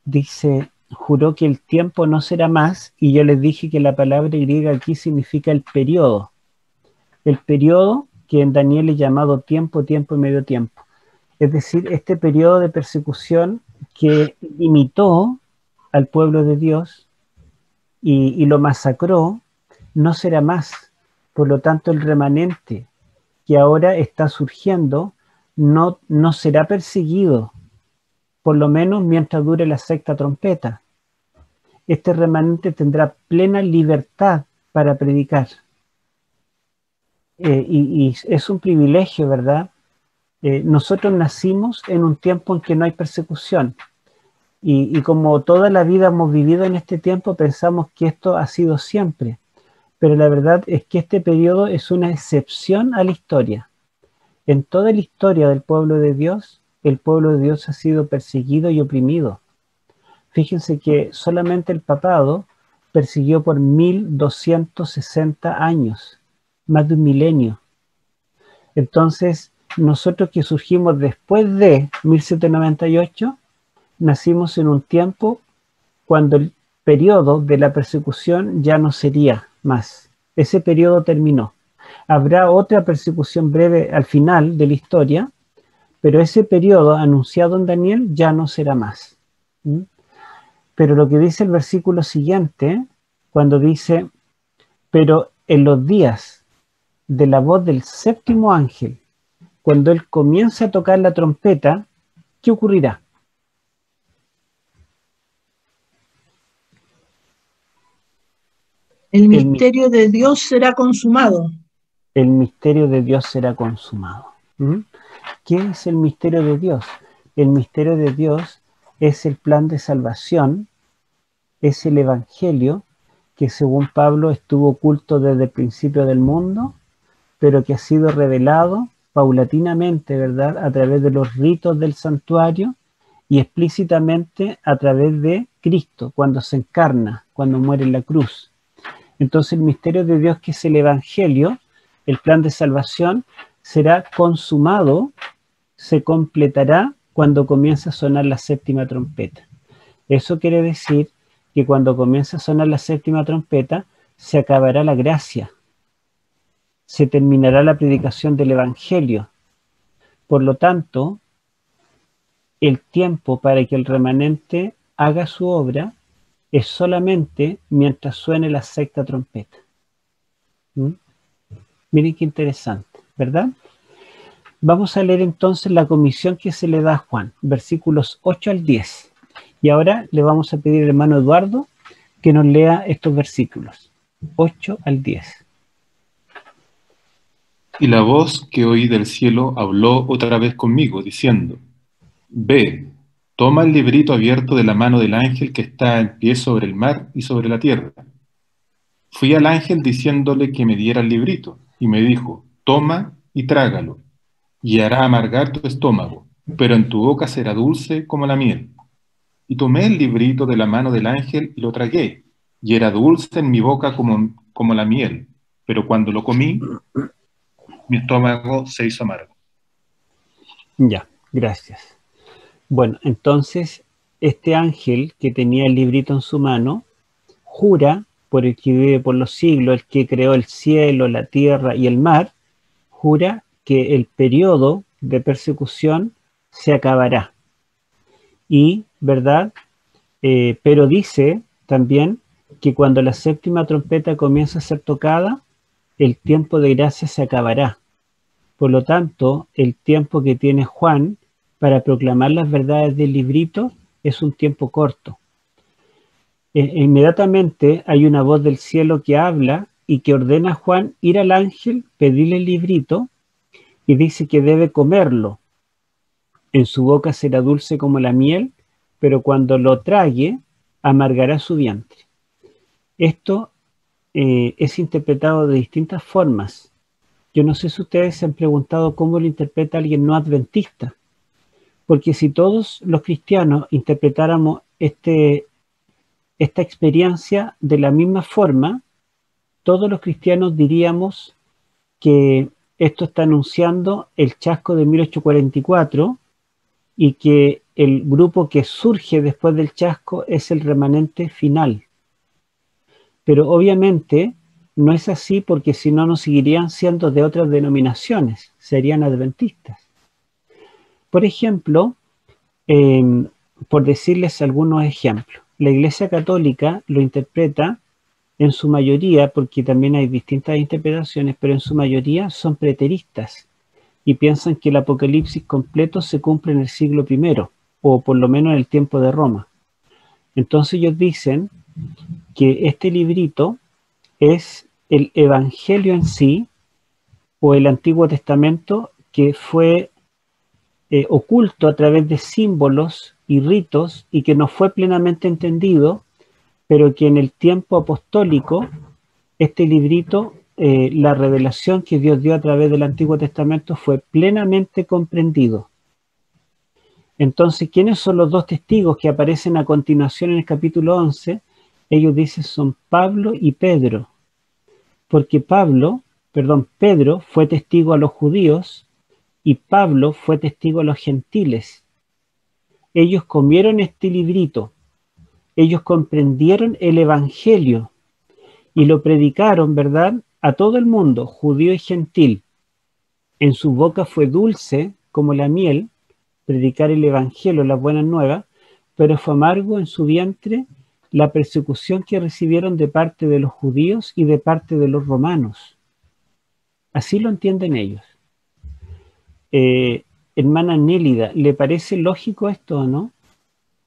Dice, juró que el tiempo no será más, y yo les dije que la palabra griega aquí significa el periodo. El periodo que en Daniel es llamado tiempo, tiempo y medio tiempo. Es decir, este periodo de persecución que limitó al pueblo de Dios y lo masacró, no será más. Por lo tanto, el remanente que ahora está surgiendo no será perseguido, por lo menos mientras dure la sexta trompeta. Este remanente tendrá plena libertad para predicar. Y es un privilegio, ¿verdad? Nosotros nacimos en un tiempo en que no hay persecución. Y como toda la vida hemos vivido en este tiempo, pensamos que esto ha sido siempre. Pero la verdad es que este periodo es una excepción a la historia. En toda la historia del pueblo de Dios, el pueblo de Dios ha sido perseguido y oprimido. Fíjense que solamente el papado persiguió por 1260 años, más de un milenio. Entonces, nosotros que surgimos después de 1798, nacimos en un tiempo cuando el periodo de la persecución ya no sería más. Ese periodo terminó. Habrá otra persecución breve al final de la historia, pero ese periodo anunciado en Daniel ya no será más. ¿Mm? Pero lo que dice el versículo siguiente, cuando dice, pero en los días de la voz del séptimo ángel, cuando él comience a tocar la trompeta, ¿qué ocurrirá? El misterio de Dios será consumado. El misterio de Dios será consumado. ¿Mm? ¿Qué es el misterio de Dios? El misterio de Dios es el plan de salvación, es el evangelio que según Pablo estuvo oculto desde el principio del mundo, pero que ha sido revelado paulatinamente, ¿verdad?, a través de los ritos del santuario y explícitamente a través de Cristo, cuando se encarna, cuando muere en la cruz. Entonces el misterio de Dios, que es el evangelio, el plan de salvación, será consumado, se completará cuando comience a sonar la séptima trompeta. Eso quiere decir que cuando comience a sonar la séptima trompeta, se acabará la gracia, se terminará la predicación del evangelio. Por lo tanto, el tiempo para que el remanente haga su obra es solamente mientras suene la sexta trompeta. ¿Mm? Miren qué interesante, ¿verdad? Vamos a leer entonces la comisión que se le da a Juan, versículos 8 al 10. Y ahora le vamos a pedir al hermano Eduardo que nos lea estos versículos, 8 al 10. Y la voz que oí del cielo habló otra vez conmigo, diciendo, Ve, toma el librito abierto de la mano del ángel que está en pie sobre el mar y sobre la tierra. Fui al ángel diciéndole que me diera el librito, y me dijo, toma y trágalo, y hará amargar tu estómago, pero en tu boca será dulce como la miel. Y tomé el librito de la mano del ángel y lo tragué, y era dulce en mi boca como la miel, pero cuando lo comí, mi estómago se hizo amargo. Ya, gracias. Bueno, entonces este ángel que tenía el librito en su mano, jura por el que vive por los siglos, el que creó el cielo, la tierra y el mar, jura que el periodo de persecución se acabará. Y, ¿verdad? Pero dice también que cuando la séptima trompeta comienza a ser tocada, el tiempo de gracia se acabará. Por lo tanto, el tiempo que tiene Juan para proclamar las verdades del librito es un tiempo corto. Inmediatamente hay una voz del cielo que habla y que ordena a Juan ir al ángel, pedirle el librito y dice que debe comerlo. En su boca será dulce como la miel, pero cuando lo trague, amargará su vientre. Esto es interpretado de distintas formas. Yo no sé si ustedes se han preguntado cómo lo interpreta alguien no adventista, porque si todos los cristianos interpretáramos esta experiencia de la misma forma, todos los cristianos diríamos que esto está anunciando el chasco de 1844 y que el grupo que surge después del chasco es el remanente final. Pero obviamente no es así, porque si no, no seguirían siendo de otras denominaciones, serían adventistas. Por ejemplo, por decirles algunos ejemplos, la Iglesia Católica lo interpreta en su mayoría, porque también hay distintas interpretaciones, pero en su mayoría son preteristas y piensan que el Apocalipsis completo se cumple en el siglo I, o por lo menos en el tiempo de Roma. Entonces ellos dicen que este librito es el Evangelio en sí, o el Antiguo Testamento, que fue oculto a través de símbolos y ritos y que no fue plenamente entendido, pero que en el tiempo apostólico, este librito, la revelación que Dios dio a través del Antiguo Testamento fue plenamente comprendido. Entonces, ¿quiénes son los dos testigos que aparecen a continuación en el capítulo 11? Ellos dicen son Pablo y Pedro, porque Pedro fue testigo a los judíos y Pablo fue testigo a los gentiles. Ellos comieron este librito, ellos comprendieron el Evangelio y lo predicaron, ¿verdad?, a todo el mundo, judío y gentil. En su boca fue dulce como la miel, predicar el evangelio, las buenas nuevas, pero fue amargo en su vientre la persecución que recibieron de parte de los judíos y de parte de los romanos. Así lo entienden ellos. Hermana Nélida, ¿le parece lógico esto o no?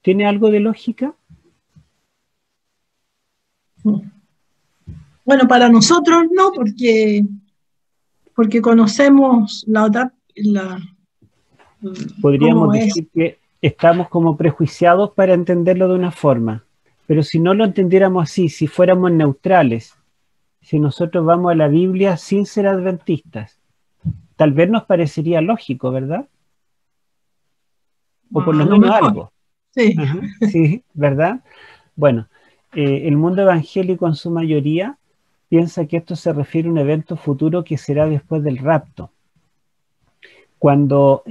¿Tiene algo de lógica? Bueno, para nosotros no, porque conocemos la otra, Podríamos cómo es. decir que estamos como prejuiciados para entenderlo de una forma, pero si no lo entendiéramos así, si fuéramos neutrales, si nosotros vamos a la Biblia sin ser adventistas, tal vez nos parecería lógico, ¿verdad? O por lo A lo menos mejor, algo. sí. Ajá, sí, ¿verdad? Bueno, el mundo evangélico en su mayoría piensa que esto se refiere a un evento futuro que será después del rapto. Cuando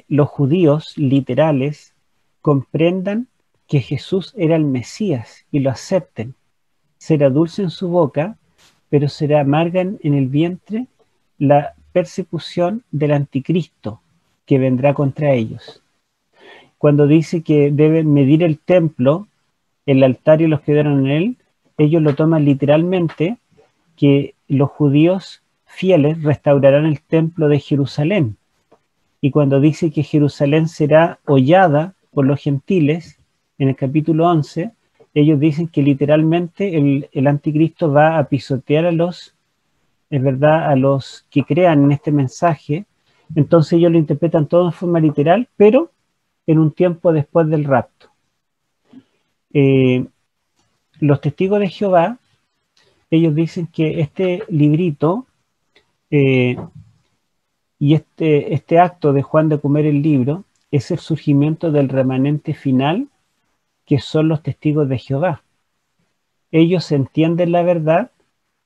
los judíos literales comprendan que Jesús era el Mesías y lo acepten, será dulce en su boca, pero será amarga en el vientre la persecución del anticristo que vendrá contra ellos. Cuando dice que deben medir el templo, el altar y los que quedaron en él, ellos lo toman literalmente que los judíos fieles restaurarán el templo de Jerusalén. Y cuando dice que Jerusalén será hollada por los gentiles, en el capítulo 11, ellos dicen que literalmente el anticristo va a pisotear a los, es verdad, a los que crean en este mensaje. Entonces ellos lo interpretan todo en forma literal, pero en un tiempo después del rapto. Los testigos de Jehová, ellos dicen que este librito y este acto de Juan de comer el libro es el surgimiento del remanente final, que son los testigos de Jehová. Ellos entienden la verdad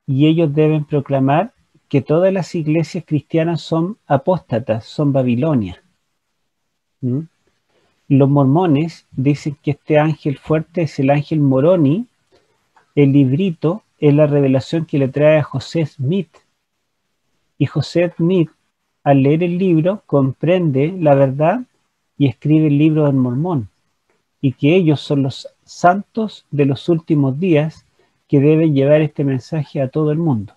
y ellos deben proclamar que todas las iglesias cristianas son apóstatas, son Babilonia. ¿Mm? Los mormones dicen que este ángel fuerte es el ángel Moroni. El librito es la revelación que le trae a José Smith. Y José Smith, al leer el libro, comprende la verdad y escribe el libro del Mormón. Y que ellos son los santos de los últimos días que deben llevar este mensaje a todo el mundo.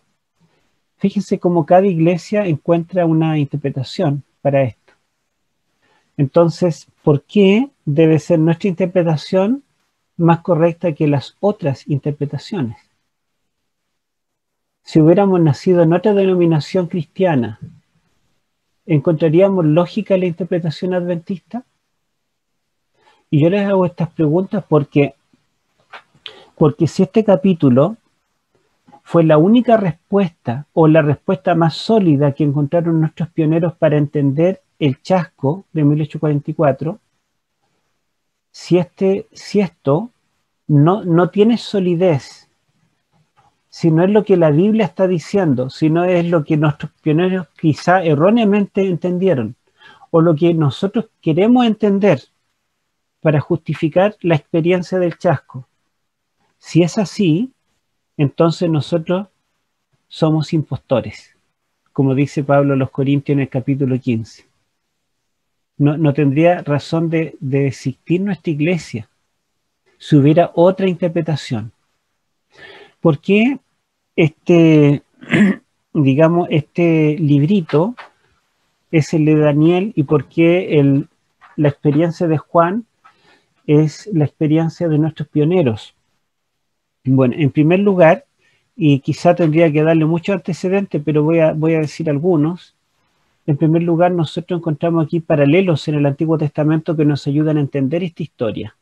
Fíjense cómo cada iglesia encuentra una interpretación para esto. Entonces, ¿por qué debe ser nuestra interpretación más correcta que las otras interpretaciones? Si hubiéramos nacido en otra denominación cristiana, ¿encontraríamos lógica la interpretación adventista? Y yo les hago estas preguntas porque si este capítulo fue la única respuesta o la respuesta más sólida que encontraron nuestros pioneros para entender el chasco de 1844, si esto no tiene solidez, si no es lo que la Biblia está diciendo, si no es lo que nuestros pioneros quizá erróneamente entendieron, o lo que nosotros queremos entender para justificar la experiencia del chasco, si es así, entonces nosotros somos impostores, como dice Pablo a los Corintios en el capítulo 15. No tendría razón de existir nuestra iglesia si hubiera otra interpretación. ¿Por qué este librito es el de Daniel y por qué la experiencia de Juan es la experiencia de nuestros pioneros? Bueno, en primer lugar, y quizá tendría que darle mucho antecedente, pero voy a decir algunos. En primer lugar, nosotros encontramos aquí paralelos en el Antiguo Testamento que nos ayudan a entender esta historia.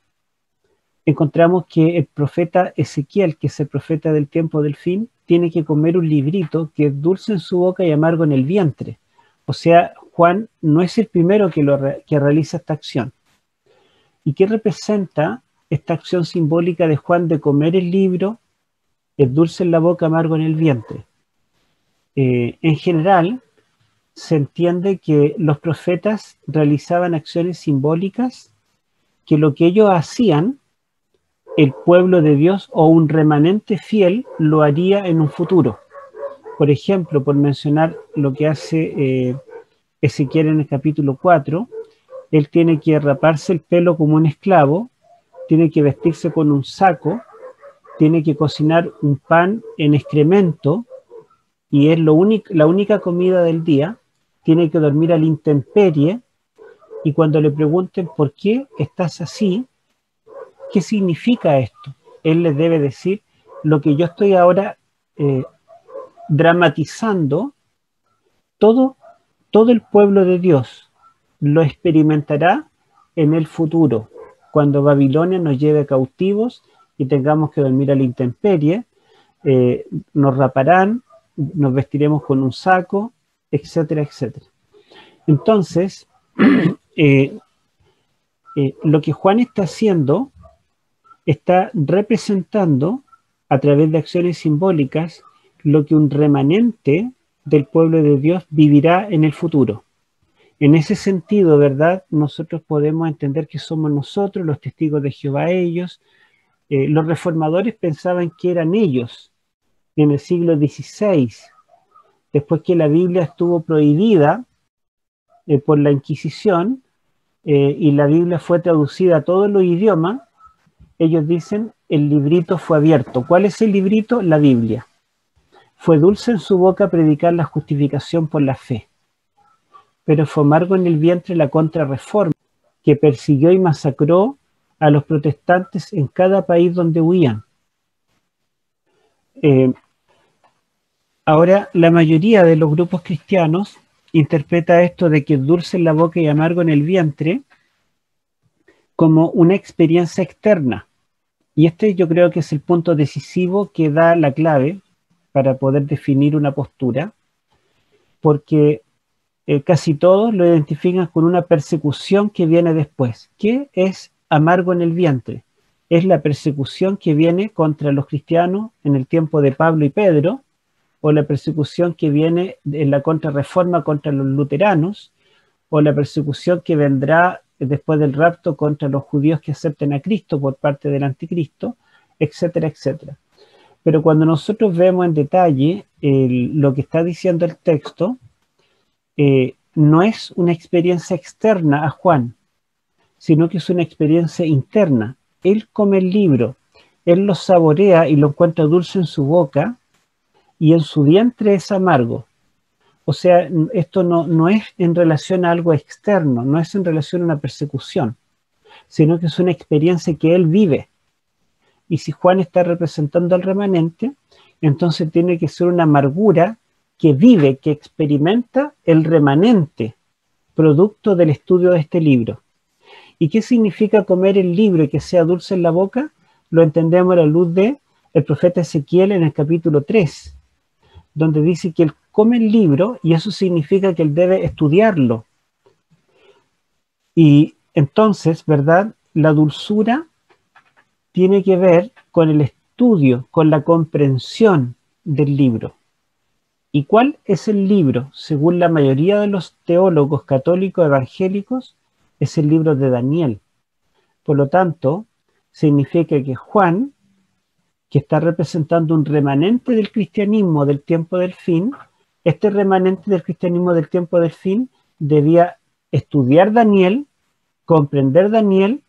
Encontramos que el profeta Ezequiel, que es el profeta del tiempo del fin, tiene que comer un librito que es dulce en su boca y amargo en el vientre. O sea, Juan no es el primero que realiza esta acción. ¿Y qué representa esta acción simbólica de Juan de comer el libro, es dulce en la boca, amargo en el vientre? En general, se entiende que los profetas realizaban acciones simbólicas que lo que ellos hacían, el pueblo de Dios o un remanente fiel lo haría en un futuro. Por ejemplo, por mencionar lo que hace Ezequiel en el capítulo 4, él tiene que raparse el pelo como un esclavo, tiene que vestirse con un saco, tiene que cocinar un pan en excremento, y es la única comida del día, tiene que dormir a la intemperie, y cuando le pregunten por qué estás así, ¿qué significa esto? Él les debe decir, lo que yo estoy ahora dramatizando, todo el pueblo de Dios lo experimentará en el futuro, cuando Babilonia nos lleve cautivos y tengamos que dormir a la intemperie, nos raparán, nos vestiremos con un saco, etcétera, etcétera. Entonces, lo que Juan está haciendo, está representando a través de acciones simbólicas lo que un remanente del pueblo de Dios vivirá en el futuro. En ese sentido, ¿verdad? Nosotros podemos entender que somos nosotros, los testigos de Jehová, ellos. Los reformadores pensaban que eran ellos en el siglo XVI, después que la Biblia estuvo prohibida por la Inquisición y la Biblia fue traducida a todos los idiomas. Ellos dicen, el librito fue abierto. ¿Cuál es el librito? La Biblia. Fue dulce en su boca predicar la justificación por la fe, pero fue amargo en el vientre la contrarreforma, que persiguió y masacró a los protestantes en cada país donde huían. Ahora, la mayoría de los grupos cristianos interpreta esto de que es dulce en la boca y amargo en el vientre como una experiencia externa. Y este yo creo que es el punto decisivo que da la clave para poder definir una postura, porque casi todos lo identifican con una persecución que viene después. ¿Qué es amargo en el vientre? Es la persecución que viene contra los cristianos en el tiempo de Pablo y Pedro, o la persecución que viene en la contrarreforma contra los luteranos, o la persecución que vendrá después del rapto contra los judíos que acepten a Cristo por parte del anticristo, etcétera, etcétera. Pero cuando nosotros vemos en detalle lo que está diciendo el texto, no es una experiencia externa a Juan, sino que es una experiencia interna. Él come el libro, él lo saborea y lo encuentra dulce en su boca, y en su vientre es amargo. O sea, esto no es en relación a algo externo, no es en relación a una persecución, sino que es una experiencia que él vive. Y si Juan está representando al remanente, entonces tiene que ser una amargura que vive, que experimenta el remanente, producto del estudio de este libro. ¿Y qué significa comer el libro y que sea dulce en la boca? Lo entendemos a la luz de el profeta Ezequiel en el capítulo 3, donde dice que él come el libro y eso significa que él debe estudiarlo. Y entonces, ¿verdad? La dulzura tiene que ver con el estudio, con la comprensión del libro. ¿Y cuál es el libro? Según la mayoría de los teólogos católicos evangélicos, es el libro de Daniel. Por lo tanto, significa que Juan, que está representando un remanente del cristianismo del tiempo del fin, este remanente del cristianismo del tiempo del fin debía estudiar Daniel, comprender Daniel,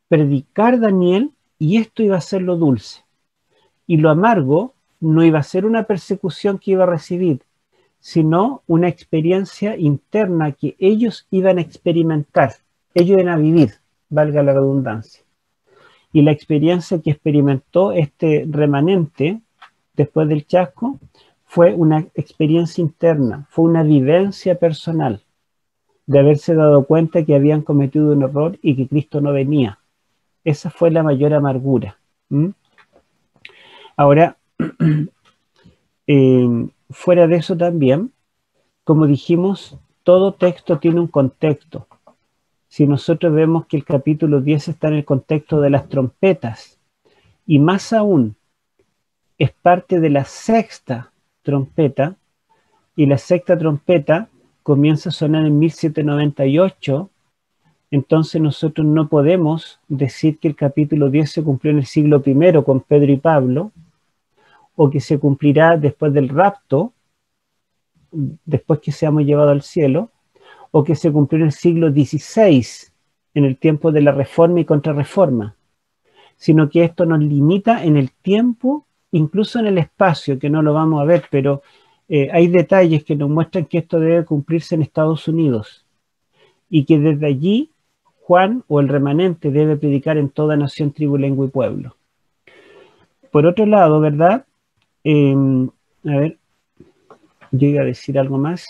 predicar Daniel, y esto iba a ser lo dulce. Y lo amargo no iba a ser una persecución que iba a recibir, sino una experiencia interna que ellos iban a experimentar, ellos iban a vivir, valga la redundancia. Y la experiencia que experimentó este remanente después del chasco fue una experiencia interna, fue una vivencia personal de haberse dado cuenta que habían cometido un error y que Cristo no venía. Esa fue la mayor amargura. Ahora, fuera de eso también, como dijimos, todo texto tiene un contexto. Si nosotros vemos que el capítulo 10 está en el contexto de las trompetas, y más aún, es parte de la sexta trompeta, y la sexta trompeta comienza a sonar en 1798, entonces nosotros no podemos decir que el capítulo 10 se cumplió en el siglo I con Pedro y Pablo, o que se cumplirá después del rapto, después que seamos llevados al cielo, o que se cumplió en el siglo XVI, en el tiempo de la Reforma y Contrarreforma, sino que esto nos limita en el tiempo, incluso en el espacio, que no lo vamos a ver, pero hay detalles que nos muestran que esto debe cumplirse en Estados Unidos, y que desde allí Juan o el remanente debe predicar en toda nación, tribu, lengua y pueblo. Por otro lado, ¿verdad? A ver, yo iba a decir algo más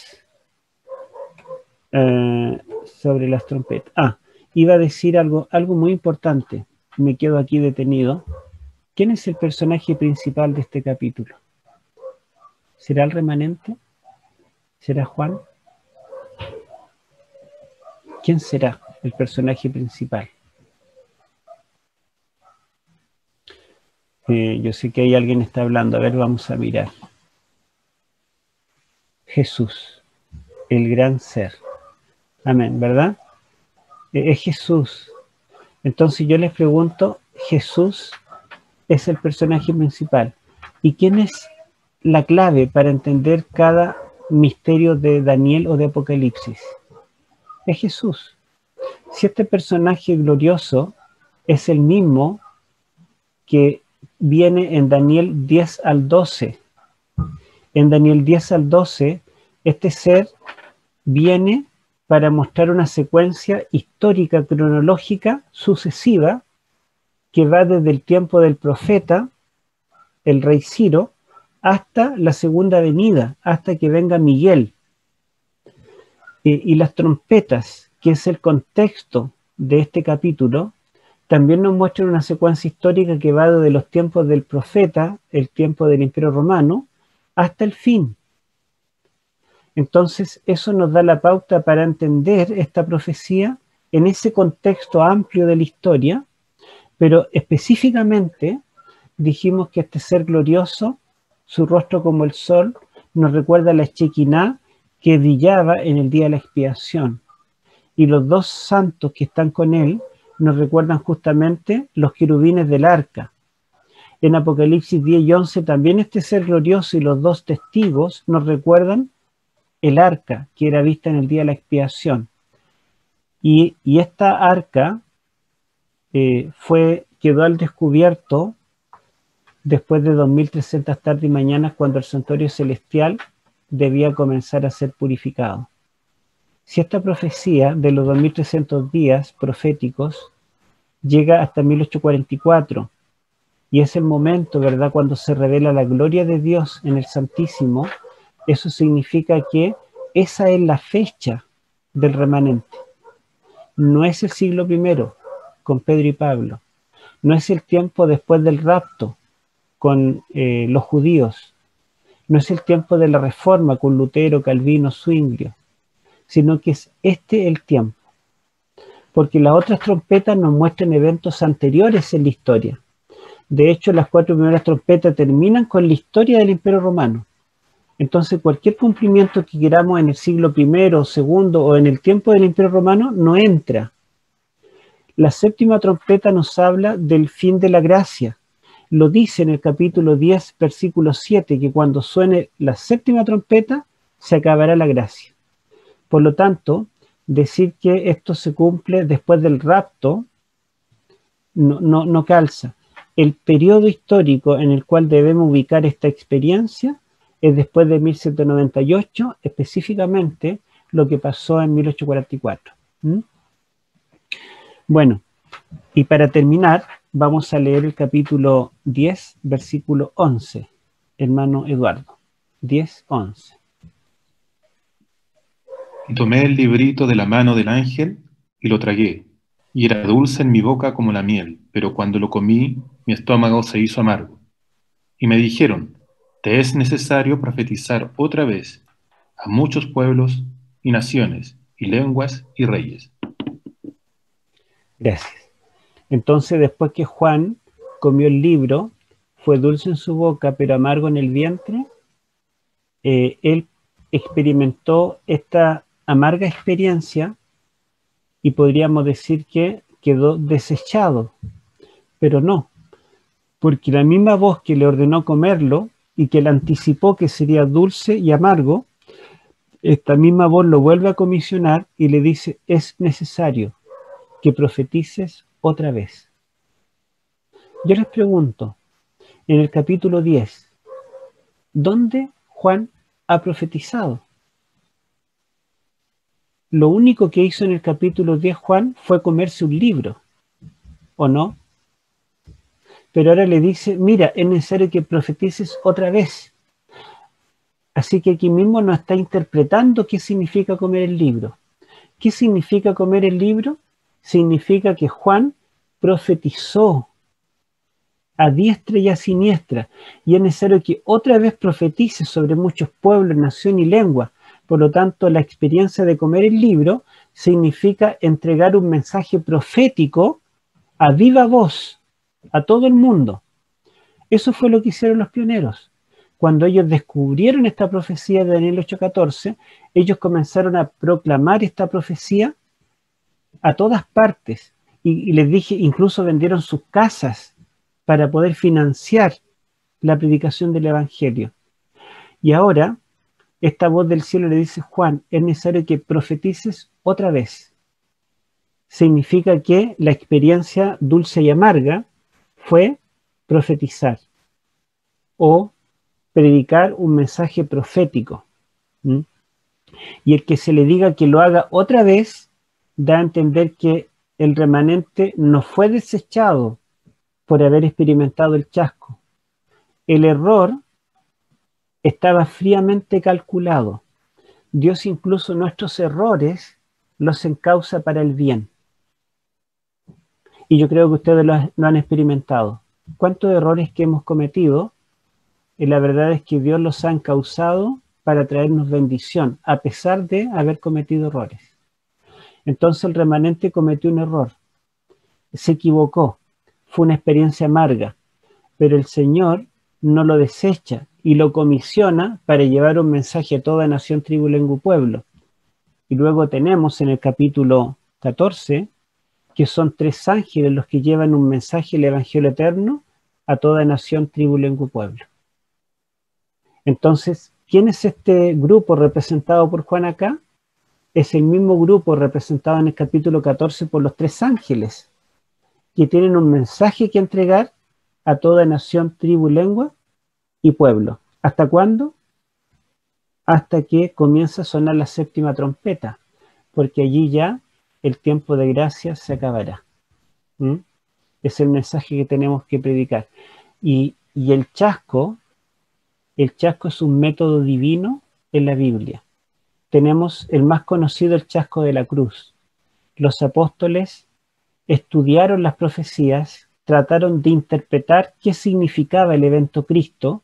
sobre las trompetas. Iba a decir algo muy importante. Me quedo aquí detenido. ¿Quién es el personaje principal de este capítulo? ¿Será el remanente? ¿Será Juan? ¿Quién será el personaje principal? Yo sé que hay alguien que está hablando. A ver, vamos a mirar. Jesús, el gran ser. Amén, ¿verdad? Es Jesús. Entonces yo les pregunto, Jesús es el personaje principal. ¿Y quién es la clave para entender cada misterio de Daniel o de Apocalipsis? Es Jesús. Si este personaje glorioso es el mismo que viene en Daniel 10 al 12. En Daniel 10 al 12, este ser viene para mostrar una secuencia histórica, cronológica, sucesiva, que va desde el tiempo del profeta, el rey Ciro, hasta la segunda venida, hasta que venga Miguel. Y las trompetas, que es el contexto de este capítulo, también nos muestran una secuencia histórica que va desde los tiempos del profeta, el tiempo del Imperio Romano, hasta el fin. Entonces, eso nos da la pauta para entender esta profecía en ese contexto amplio de la historia, pero específicamente dijimos que este ser glorioso, su rostro como el sol, nos recuerda a la Shekinah que brillaba en el día de la expiación. Y los dos santos que están con él nos recuerdan justamente los querubines del arca. En Apocalipsis 10 y 11 también este ser glorioso y los dos testigos nos recuerdan el arca que era vista en el día de la expiación. Y esta arca quedó al descubierto después de 2300 tardes y mañanas, cuando el santuario celestial debía comenzar a ser purificado. Si esta profecía de los 2300 días proféticos llega hasta 1844, y es el momento, ¿verdad?, cuando se revela la gloria de Dios en el Santísimo, eso significa que esa es la fecha del remanente. No es el siglo I con Pedro y Pablo, no es el tiempo después del rapto con los judíos, no es el tiempo de la Reforma con Lutero, Calvino, Zwinglio, sino que es el tiempo. Porque las otras trompetas nos muestran eventos anteriores en la historia. De hecho, las 4 primeras trompetas terminan con la historia del Imperio Romano. Entonces, cualquier cumplimiento que queramos en el siglo I, II o en el tiempo del Imperio Romano no entra. La 7ª trompeta nos habla del fin de la gracia. Lo dice en el capítulo 10, versículo 7, que cuando suene la 7ª trompeta, se acabará la gracia. Por lo tanto, decir que esto se cumple después del rapto no calza. El periodo histórico en el cual debemos ubicar esta experiencia es después de 1798, específicamente lo que pasó en 1844. Bueno, y para terminar, vamos a leer el capítulo 10, versículo 11, hermano Eduardo. 10, 11. Y tomé el librito de la mano del ángel y lo tragué, y era dulce en mi boca como la miel, pero cuando lo comí, mi estómago se hizo amargo. Y me dijeron, te es necesario profetizar otra vez a muchos pueblos y naciones, y lenguas y reyes. Gracias. Entonces, después que Juan comió el libro, fue dulce en su boca, pero amargo en el vientre, él experimentó esta amarga experiencia y podríamos decir que quedó desechado, pero no, porque la misma voz que le ordenó comerlo y que le anticipó que sería dulce y amargo, esta misma voz lo vuelve a comisionar y le dice, es necesario que profetices otra vez. Yo les pregunto, en el capítulo 10, ¿dónde Juan ha profetizado? Lo único que hizo en el capítulo 10 Juan fue comerse un libro, ¿o no? Pero ahora le dice, mira, es necesario que profetices otra vez. Así que aquí mismo nos está interpretando qué significa comer el libro. ¿Qué significa comer el libro? Significa que Juan profetizó a diestra y a siniestra, y es necesario que otra vez profetice sobre muchos pueblos, nación y lengua. Por lo tanto, la experiencia de comer el libro significa entregar un mensaje profético a viva voz a todo el mundo. Eso fue lo que hicieron los pioneros. Cuando ellos descubrieron esta profecía de Daniel 8:14, ellos comenzaron a proclamar esta profecía a todas partes. Y les dije, incluso vendieron sus casas para poder financiar la predicación del Evangelio. Y ahora, esta voz del cielo le dice, Juan, es necesario que profetices otra vez. Significa que la experiencia dulce y amarga fue profetizar o predicar un mensaje profético. ¿Mm? Y el que se le diga que lo haga otra vez, da a entender que el remanente no fue desechado por haber experimentado el chasco. El error estaba fríamente calculado. Dios incluso nuestros errores los encausa para el bien. Y yo creo que ustedes lo han experimentado. ¿Cuántos errores que hemos cometido? Y la verdad es que Dios los ha encausado para traernos bendición, a pesar de haber cometido errores. Entonces el remanente cometió un error. Se equivocó. Fue una experiencia amarga. Pero el Señor no lo desecha y lo comisiona para llevar un mensaje a toda nación, tribu, lengua y pueblo. Y luego tenemos en el capítulo 14 que son 3 ángeles los que llevan un mensaje del Evangelio eterno a toda nación, tribu, lengua y pueblo. Entonces, ¿quién es este grupo representado por Juan acá? Es el mismo grupo representado en el capítulo 14 por los 3 ángeles, que tienen un mensaje que entregar a toda nación, tribu, lengua y pueblo. ¿Hasta cuándo? Hasta que comienza a sonar la 7ª trompeta, porque allí ya el tiempo de gracia se acabará. ¿Mm? Es el mensaje que tenemos que predicar. Y el chasco es un método divino en la Biblia. Tenemos el más conocido, el chasco de la cruz. Los apóstoles estudiaron las profecías, trataron de interpretar qué significaba el evento Cristo.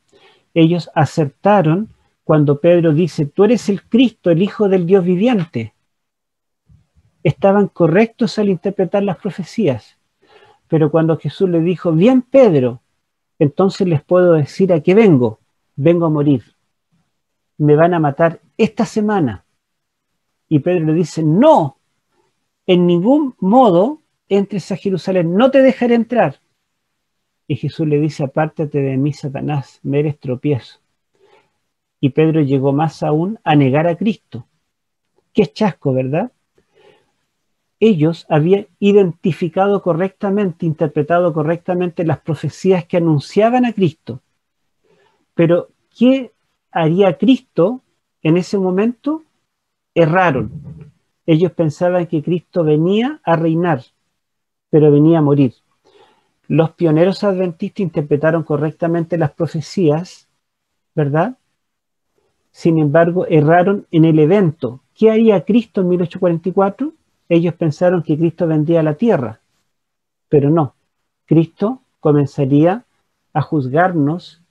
Ellos acertaron cuando Pedro dice, tú eres el Cristo, el Hijo del Dios viviente. Estaban correctos al interpretar las profecías. Pero cuando Jesús le dijo, bien Pedro, entonces les puedo decir a qué vengo. Vengo a morir. Me van a matar esta semana. Y Pedro le dice, no, en ningún modo entres a Jerusalén, no te dejaré entrar. Y Jesús le dice, apártate de mí, Satanás, me eres tropiezo. Y Pedro llegó más aún a negar a Cristo. Qué chasco, ¿verdad? Ellos habían identificado correctamente, interpretado correctamente las profecías que anunciaban a Cristo. Pero, ¿qué haría Cristo en ese momento? Erraron. Ellos pensaban que Cristo venía a reinar, pero venía a morir. Los pioneros adventistas interpretaron correctamente las profecías, ¿verdad? Sin embargo, erraron en el evento. ¿Qué haría Cristo en 1844? Ellos pensaron que Cristo vendría a la tierra, pero no. Cristo comenzaría a juzgarnos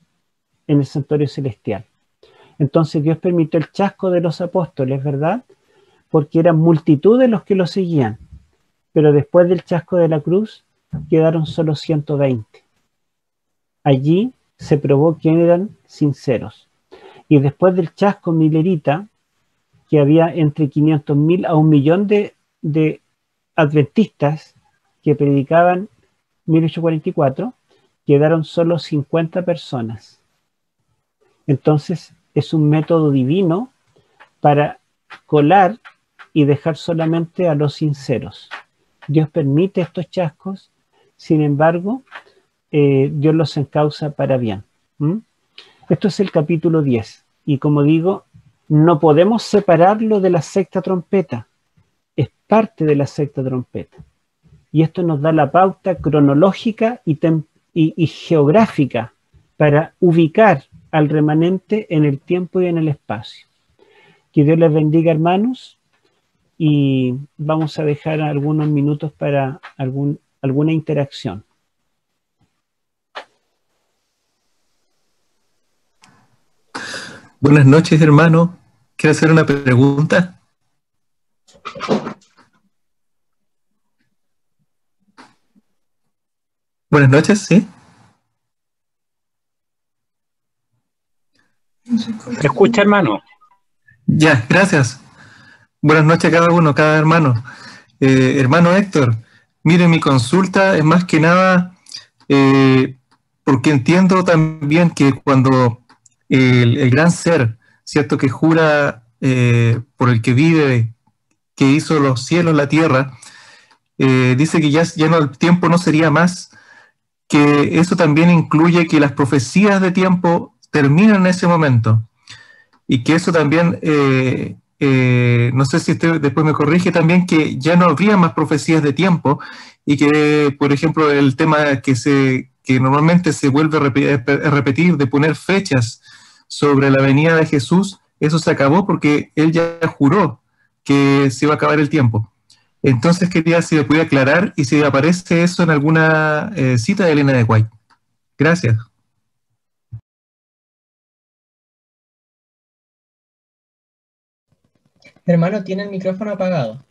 en el santuario celestial. Entonces Dios permitió el chasco de los apóstoles, ¿verdad? Porque eran multitudes los que lo seguían. Pero después del chasco de la cruz, quedaron solo 120. Allí se probó que eran sinceros. Y después del chasco milerita, que había entre 500.000 a 1.000.000 de adventistas que predicaban 1844, quedaron solo 50 personas. Entonces es un método divino para colar y dejar solamente a los sinceros. Dios permite estos chascos, sin embargo, Dios los encausa para bien. Esto es el capítulo 10, y como digo, no podemos separarlo de la sexta trompeta, es parte de la sexta trompeta. Y esto nos da la pauta cronológica y geográfica para ubicar al remanente en el tiempo y en el espacio. Que Dios les bendiga, hermanos, y vamos a dejar algunos minutos para alguna interacción. Buenas noches, hermano. ¿Quiere hacer una pregunta? Buenas noches, ¿sí? ¿Se escucha, hermano? Ya, gracias. Buenas noches a cada uno, cada hermano. Hermano Héctor, mire, mi consulta es más que nada porque entiendo también que cuando el gran ser, ¿cierto?, que jura por el que vive, que hizo los cielos, la tierra, dice que ya no, el tiempo no sería más, que eso también incluye que las profecías de tiempo terminan en ese momento, y que eso también, no sé si usted después me corrige también, que ya no habría más profecías de tiempo, y que, por ejemplo, el tema que normalmente se vuelve a repetir de poner fechas sobre la venida de Jesús, eso se acabó porque él ya juró que se iba a acabar el tiempo. Entonces quería si me podía aclarar y si aparece eso en alguna cita de Elena de White. Gracias. Hermano, tiene el micrófono apagado.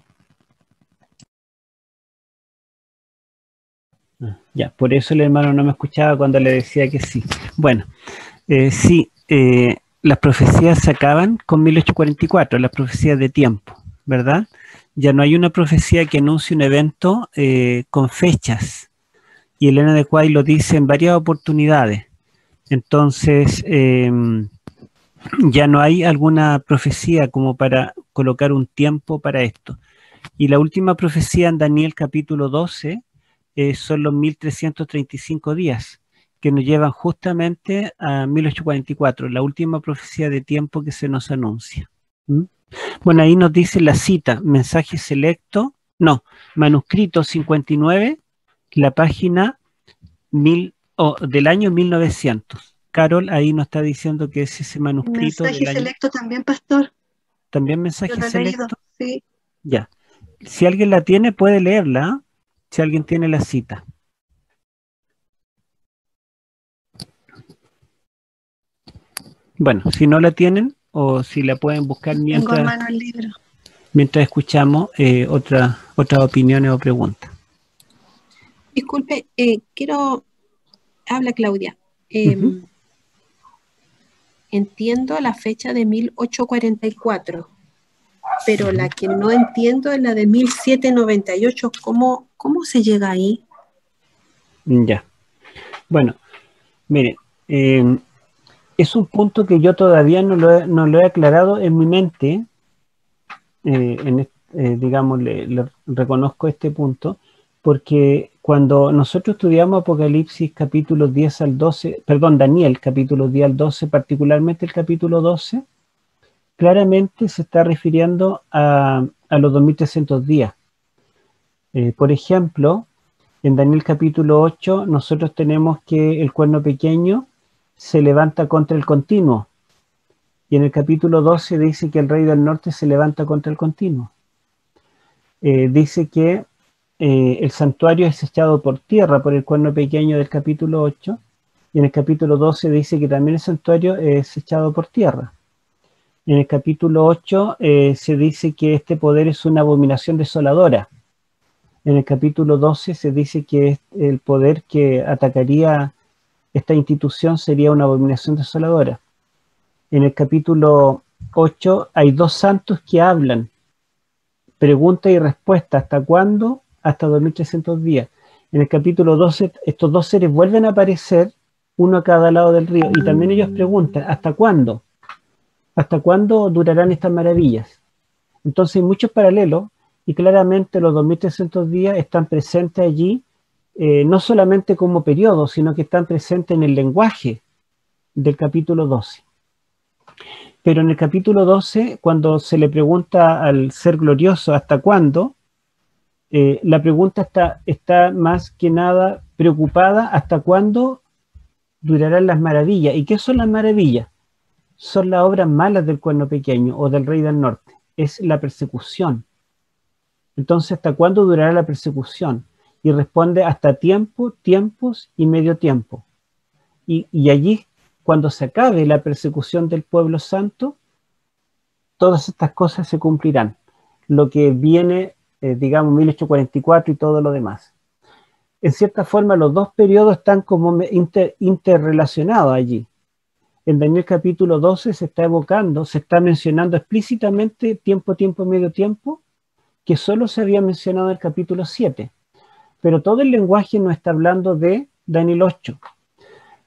Ya, por eso el hermano no me escuchaba cuando le decía que sí. Bueno, sí, las profecías se acaban con 1844, las profecías de tiempo, ¿verdad? Ya no hay una profecía que anuncie un evento con fechas. Y Elena de White lo dice en varias oportunidades. Entonces, ya no hay alguna profecía como para colocar un tiempo para esto. Y la última profecía en Daniel capítulo 12 son los 1335 días, que nos llevan justamente a 1844, la última profecía de tiempo que se nos anuncia. Bueno, ahí nos dice la cita, mensaje selecto, no, manuscrito 59, la página del año 1900. Carol ahí nos está diciendo que es ese manuscrito. Mensaje selecto también, pastor. ¿También mensaje selecto? Sí. Ya. Si alguien la tiene, puede leerla. Si alguien tiene la cita. Bueno, si no la tienen, o si la pueden buscar Tengo a mano el libro. Mientras escuchamos otras opiniones o preguntas. Disculpe, habla Claudia. Entiendo la fecha de 1844, pero la que no entiendo es la de 1798. ¿Cómo se llega ahí? Ya. Bueno, mire, es un punto que yo todavía no lo he aclarado en mi mente. Digamos, le reconozco este punto, porque cuando nosotros estudiamos Apocalipsis capítulos 10 al 12, perdón, Daniel capítulos 10 al 12, particularmente el capítulo 12, claramente se está refiriendo a los 2300 días. Por ejemplo, en Daniel capítulo 8, nosotros tenemos que el cuerno pequeño se levanta contra el continuo. Y en el capítulo 12 dice que el rey del norte se levanta contra el continuo. Dice que el santuario es echado por tierra por el cuerno pequeño del capítulo 8. Y en el capítulo 12 dice que también el santuario es echado por tierra. En el capítulo 8 se dice que este poder es una abominación desoladora. En el capítulo 12 se dice que el poder que atacaría esta institución sería una abominación desoladora. En el capítulo 8 hay dos santos que hablan, pregunta y respuesta, ¿hasta cuándo? Hasta 2300 días. En el capítulo 12 estos dos seres vuelven a aparecer, uno a cada lado del río, y también ellos preguntan, ¿hasta cuándo? ¿Hasta cuándo durarán estas maravillas? Entonces hay muchos paralelos y claramente los 2300 días están presentes allí, no solamente como periodo, sino que están presentes en el lenguaje del capítulo 12. Pero en el capítulo 12, cuando se le pregunta al ser glorioso ¿hasta cuándo? La pregunta está más que nada preocupada ¿hasta cuándo durarán las maravillas? ¿Y qué son las maravillas? Son las obras malas del cuerno pequeño o del rey del norte. Es la persecución. Entonces, ¿hasta cuándo durará la persecución? Y responde hasta tiempo, tiempos y medio tiempo. Y allí, cuando se acabe la persecución del pueblo santo, todas estas cosas se cumplirán. Lo que viene, digamos, 1844 y todo lo demás. En cierta forma, los dos periodos están como interrelacionados allí. En Daniel capítulo 12 se está evocando, se está mencionando explícitamente tiempo, tiempo, medio tiempo, que solo se había mencionado en el capítulo 7. Pero todo el lenguaje nos está hablando de Daniel 8.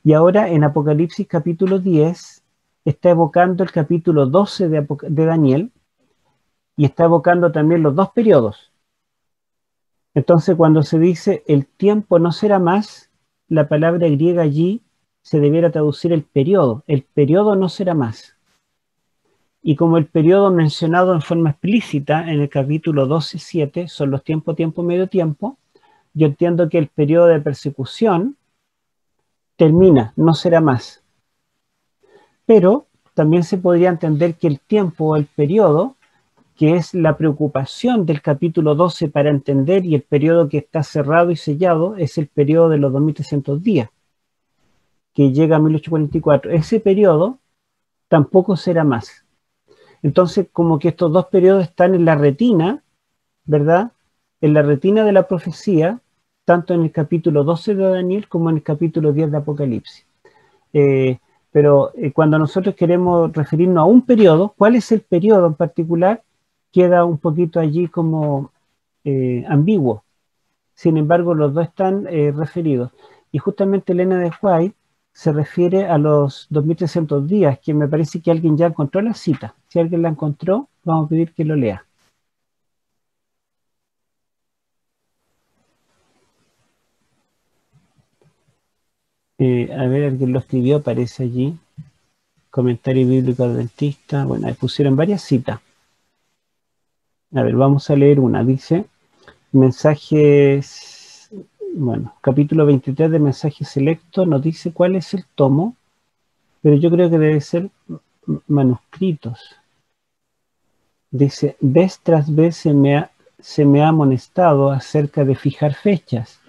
Y ahora en Apocalipsis capítulo 10 está evocando el capítulo 12 de Daniel y está evocando también los dos periodos. Entonces cuando se dice el tiempo no será más, la palabra griega allí se debiera traducir el periodo no será más. Y como el periodo mencionado en forma explícita en el capítulo 12:7 son los tiempo, tiempo, medio tiempo, yo entiendo que el periodo de persecución termina, no será más. Pero también se podría entender que el tiempo o el periodo, que es la preocupación del capítulo 12 para entender, y el periodo que está cerrado y sellado, es el periodo de los 2300 días, que llega a 1844. Ese periodo tampoco será más. Entonces, como que estos dos periodos están en la retina, ¿verdad? En la retina de la profecía, tanto en el capítulo 12 de Daniel como en el capítulo 10 de Apocalipsis. Pero cuando nosotros queremos referirnos a un periodo, ¿cuál es el periodo en particular? Queda un poquito allí como ambiguo. Sin embargo, los dos están referidos. Y justamente Elena de White se refiere a los 2300 días, que me parece que alguien ya encontró la cita. Si alguien la encontró, vamos a pedir que lo lea. A ver, alguien lo escribió, aparece allí. Comentario bíblico adventista. Bueno, ahí pusieron varias citas. A ver, vamos a leer una. Dice, mensajes, bueno, capítulo 23 de mensajes selectos, nos dice cuál es el tomo, pero yo creo que debe ser manuscritos. Dice, vez tras vez se me ha amonestado acerca de fijar fechas.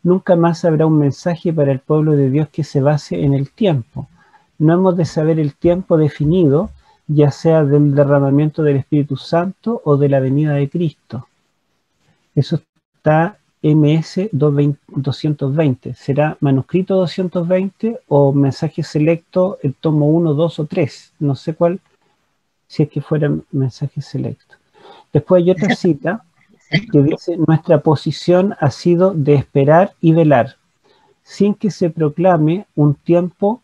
Nunca más habrá un mensaje para el pueblo de Dios que se base en el tiempo. No hemos de saber el tiempo definido, ya sea del derramamiento del Espíritu Santo o de la venida de Cristo. Eso está MS 220. ¿Será manuscrito 220 o mensaje selecto el tomo 1, 2 o 3? No sé cuál, si es que fuera mensaje selecto. Después hay otra cita que dice, nuestra posición ha sido de esperar y velar, sin que se proclame un tiempo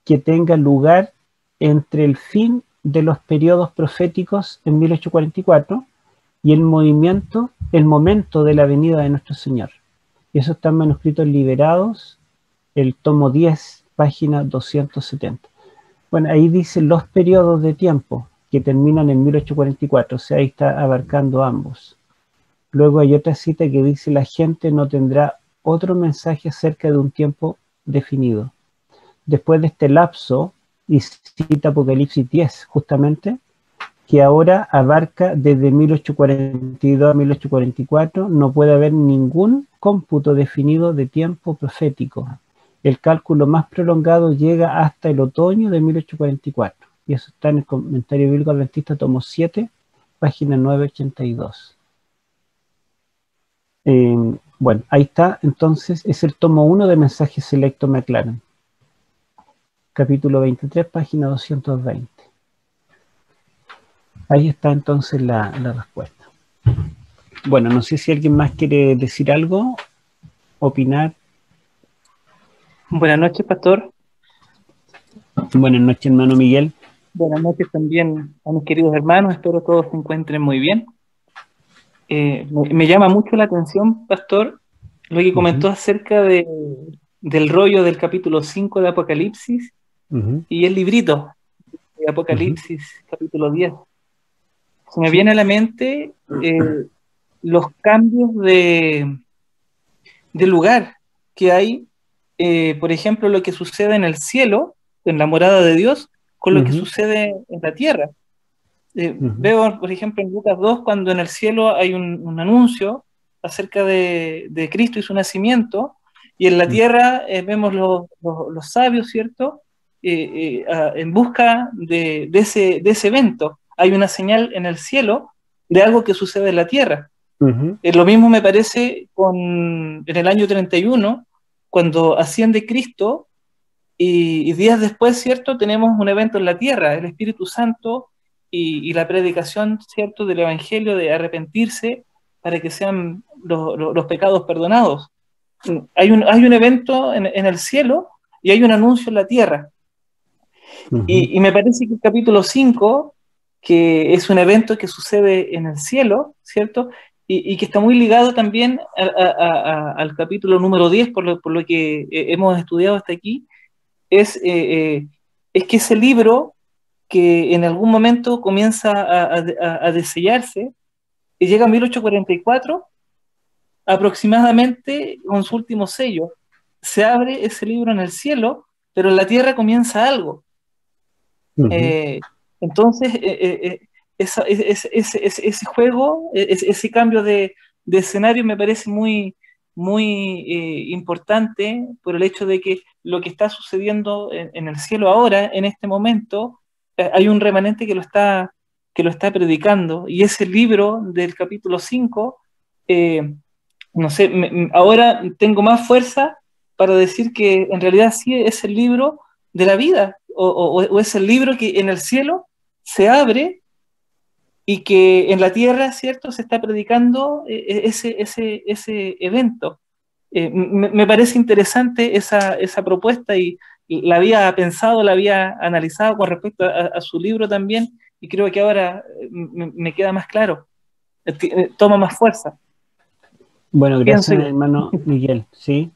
que tenga lugar entre el fin de los periodos proféticos en 1844 y el momento de la venida de nuestro Señor. Y eso está en manuscritos liberados, el tomo 10, página 270. Bueno, ahí dice los periodos de tiempo que terminan en 1844, o sea, ahí está abarcando ambos. Luego hay otra cita que dice, la gente no tendrá otro mensaje acerca de un tiempo definido. Después de este lapso, y cita Apocalipsis 10, justamente, que ahora abarca desde 1842 a 1844, no puede haber ningún cómputo definido de tiempo profético. El cálculo más prolongado llega hasta el otoño de 1844. Y eso está en el Comentario Bíblico Adventista, tomo 7, página 982. Bueno, ahí está, entonces, es el tomo 1 de Mensajes Selectos McLaren. Capítulo 23, página 220. Ahí está entonces la respuesta. Bueno, no sé si alguien más quiere decir algo, opinar. Buenas noches, pastor. Buenas noches, hermano Miguel. Buenas noches también a mis queridos hermanos, espero todos se encuentren muy bien. Me llama mucho la atención, Pastor, lo que comentó acerca del rollo del capítulo 5 de Apocalipsis y el librito de Apocalipsis, capítulo 10. Se me viene a la mente los cambios de lugar que hay, por ejemplo, lo que sucede en el cielo, en la morada de Dios, con lo que sucede en la tierra. Veo, por ejemplo, en Lucas 2, cuando en el cielo hay un anuncio acerca de Cristo y su nacimiento, y en la tierra vemos los sabios, ¿cierto? En busca de ese evento. Hay una señal en el cielo de algo que sucede en la tierra. Lo mismo me parece en el año 31, cuando asciende Cristo, y días después, ¿cierto? Tenemos un evento en la tierra, el Espíritu Santo y la predicación, ¿cierto? Del Evangelio, de arrepentirse para que sean los pecados perdonados. Hay un evento en el cielo y hay un anuncio en la tierra. Y me parece que el capítulo 5, que es un evento que sucede en el cielo, ¿cierto? Y que está muy ligado también al capítulo número 10, por lo que hemos estudiado hasta aquí, es que ese libro que en algún momento comienza a desellarse y llega a 1844, aproximadamente con su último sello. Se abre ese libro en el cielo, pero en la tierra comienza algo. Entonces, ese juego, ese cambio de escenario me parece muy, muy importante por el hecho de que lo que está sucediendo en el cielo ahora, en este momento, hay un remanente que lo está predicando, y ese libro del capítulo 5, no sé, ahora tengo más fuerza para decir que en realidad sí es el libro de la vida, o es el libro que en el cielo se abre y que en la tierra, ¿cierto?, se está predicando ese evento. Me parece interesante esa propuesta, y la había pensado, la había analizado con respecto a su libro también, y creo que ahora me queda más claro, toma más fuerza. Bueno, gracias, hermano Miguel. Sí,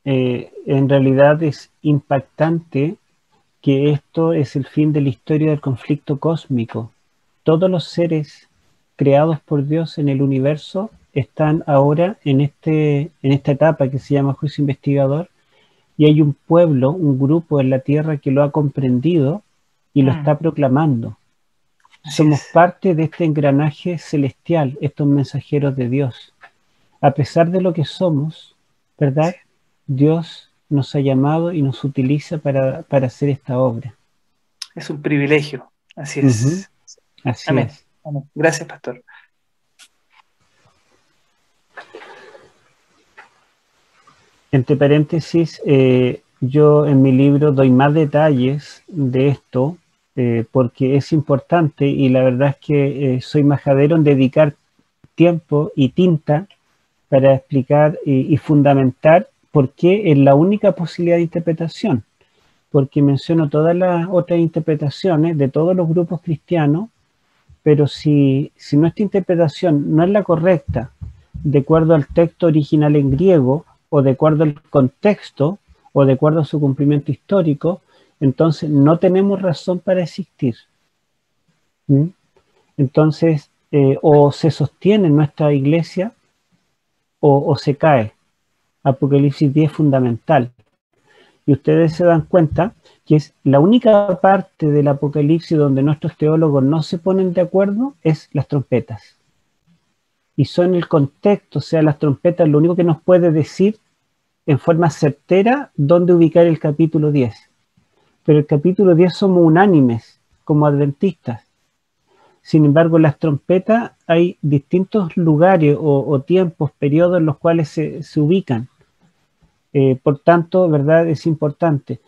en realidad es impactante que esto es el fin de la historia del conflicto cósmico. Todos los seres creados por Dios en el universo están ahora en esta etapa que se llama juicio investigador, y hay un pueblo, un grupo en la tierra que lo ha comprendido y lo está proclamando. Somos parte de este engranaje celestial, estos mensajeros de Dios. A pesar de lo que somos, ¿verdad? Dios nos ha llamado y nos utiliza para hacer esta obra. Es un privilegio, así es. Así Amén. es. Amén. Gracias, Pastor. Entre paréntesis, yo en mi libro doy más detalles de esto, porque es importante, y la verdad es que soy majadero en dedicar tiempo y tinta para explicar y fundamentar por qué es la única posibilidad de interpretación, porque menciono todas las otras interpretaciones de todos los grupos cristianos, pero si nuestra interpretación no es la correcta, de acuerdo al texto original en griego, o de acuerdo al contexto, o de acuerdo a su cumplimiento histórico, entonces no tenemos razón para existir. Entonces, o se sostiene en nuestra iglesia, o se cae. Apocalipsis 10 es fundamental. Y ustedes se dan cuenta que es la única parte del Apocalipsis donde nuestros teólogos no se ponen de acuerdo, es las trompetas. Y son el contexto, o sea, las trompetas, lo único que nos puede decir en forma certera dónde ubicar el capítulo 10. Pero el capítulo 10 somos unánimes como adventistas. Sin embargo, las trompetas, hay distintos lugares o tiempos, periodos en los cuales se ubican. Por tanto, ¿verdad?, es importante.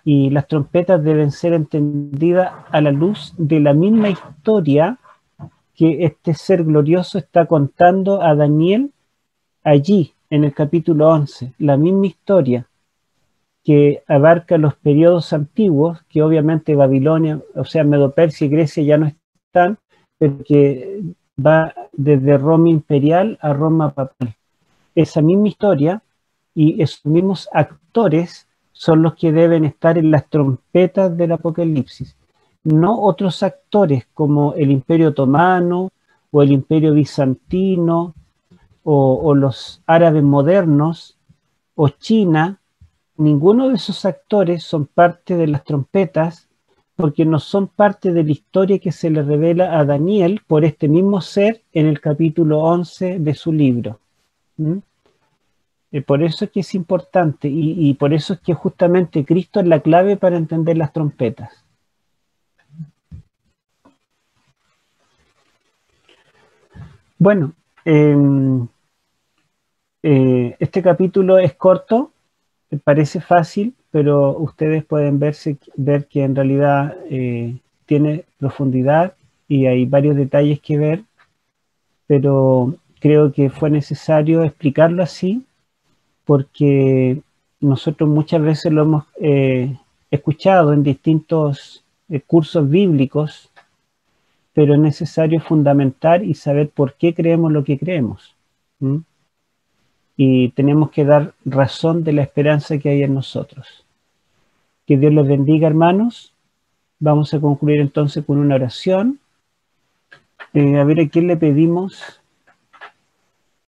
Y las trompetas deben ser entendidas a la luz de la misma historia que este ser glorioso está contando a Daniel allí, en el capítulo 11. La misma historia que abarca los periodos antiguos, que obviamente Babilonia, o sea, Medo-Persia y Grecia ya no están, pero que va desde Roma imperial a Roma papal. Esa misma historia y esos mismos actores son los que deben estar en las trompetas del Apocalipsis, no otros actores como el Imperio Otomano o el Imperio Bizantino o los árabes modernos o China. Ninguno de esos actores son parte de las trompetas porque no son parte de la historia que se le revela a Daniel por este mismo ser en el capítulo 11 de su libro. Por eso es que es importante y por eso es que justamente Cristo es la clave para entender las trompetas. Bueno, este capítulo es corto, parece fácil, pero ustedes pueden ver que en realidad tiene profundidad y hay varios detalles que ver, pero creo que fue necesario explicarlo así porque nosotros muchas veces lo hemos escuchado en distintos cursos bíblicos, pero es necesario fundamentar y saber por qué creemos lo que creemos. Y tenemos que dar razón de la esperanza que hay en nosotros. Que Dios les bendiga, hermanos. Vamos a concluir entonces con una oración. A ver, ¿a quién le pedimos?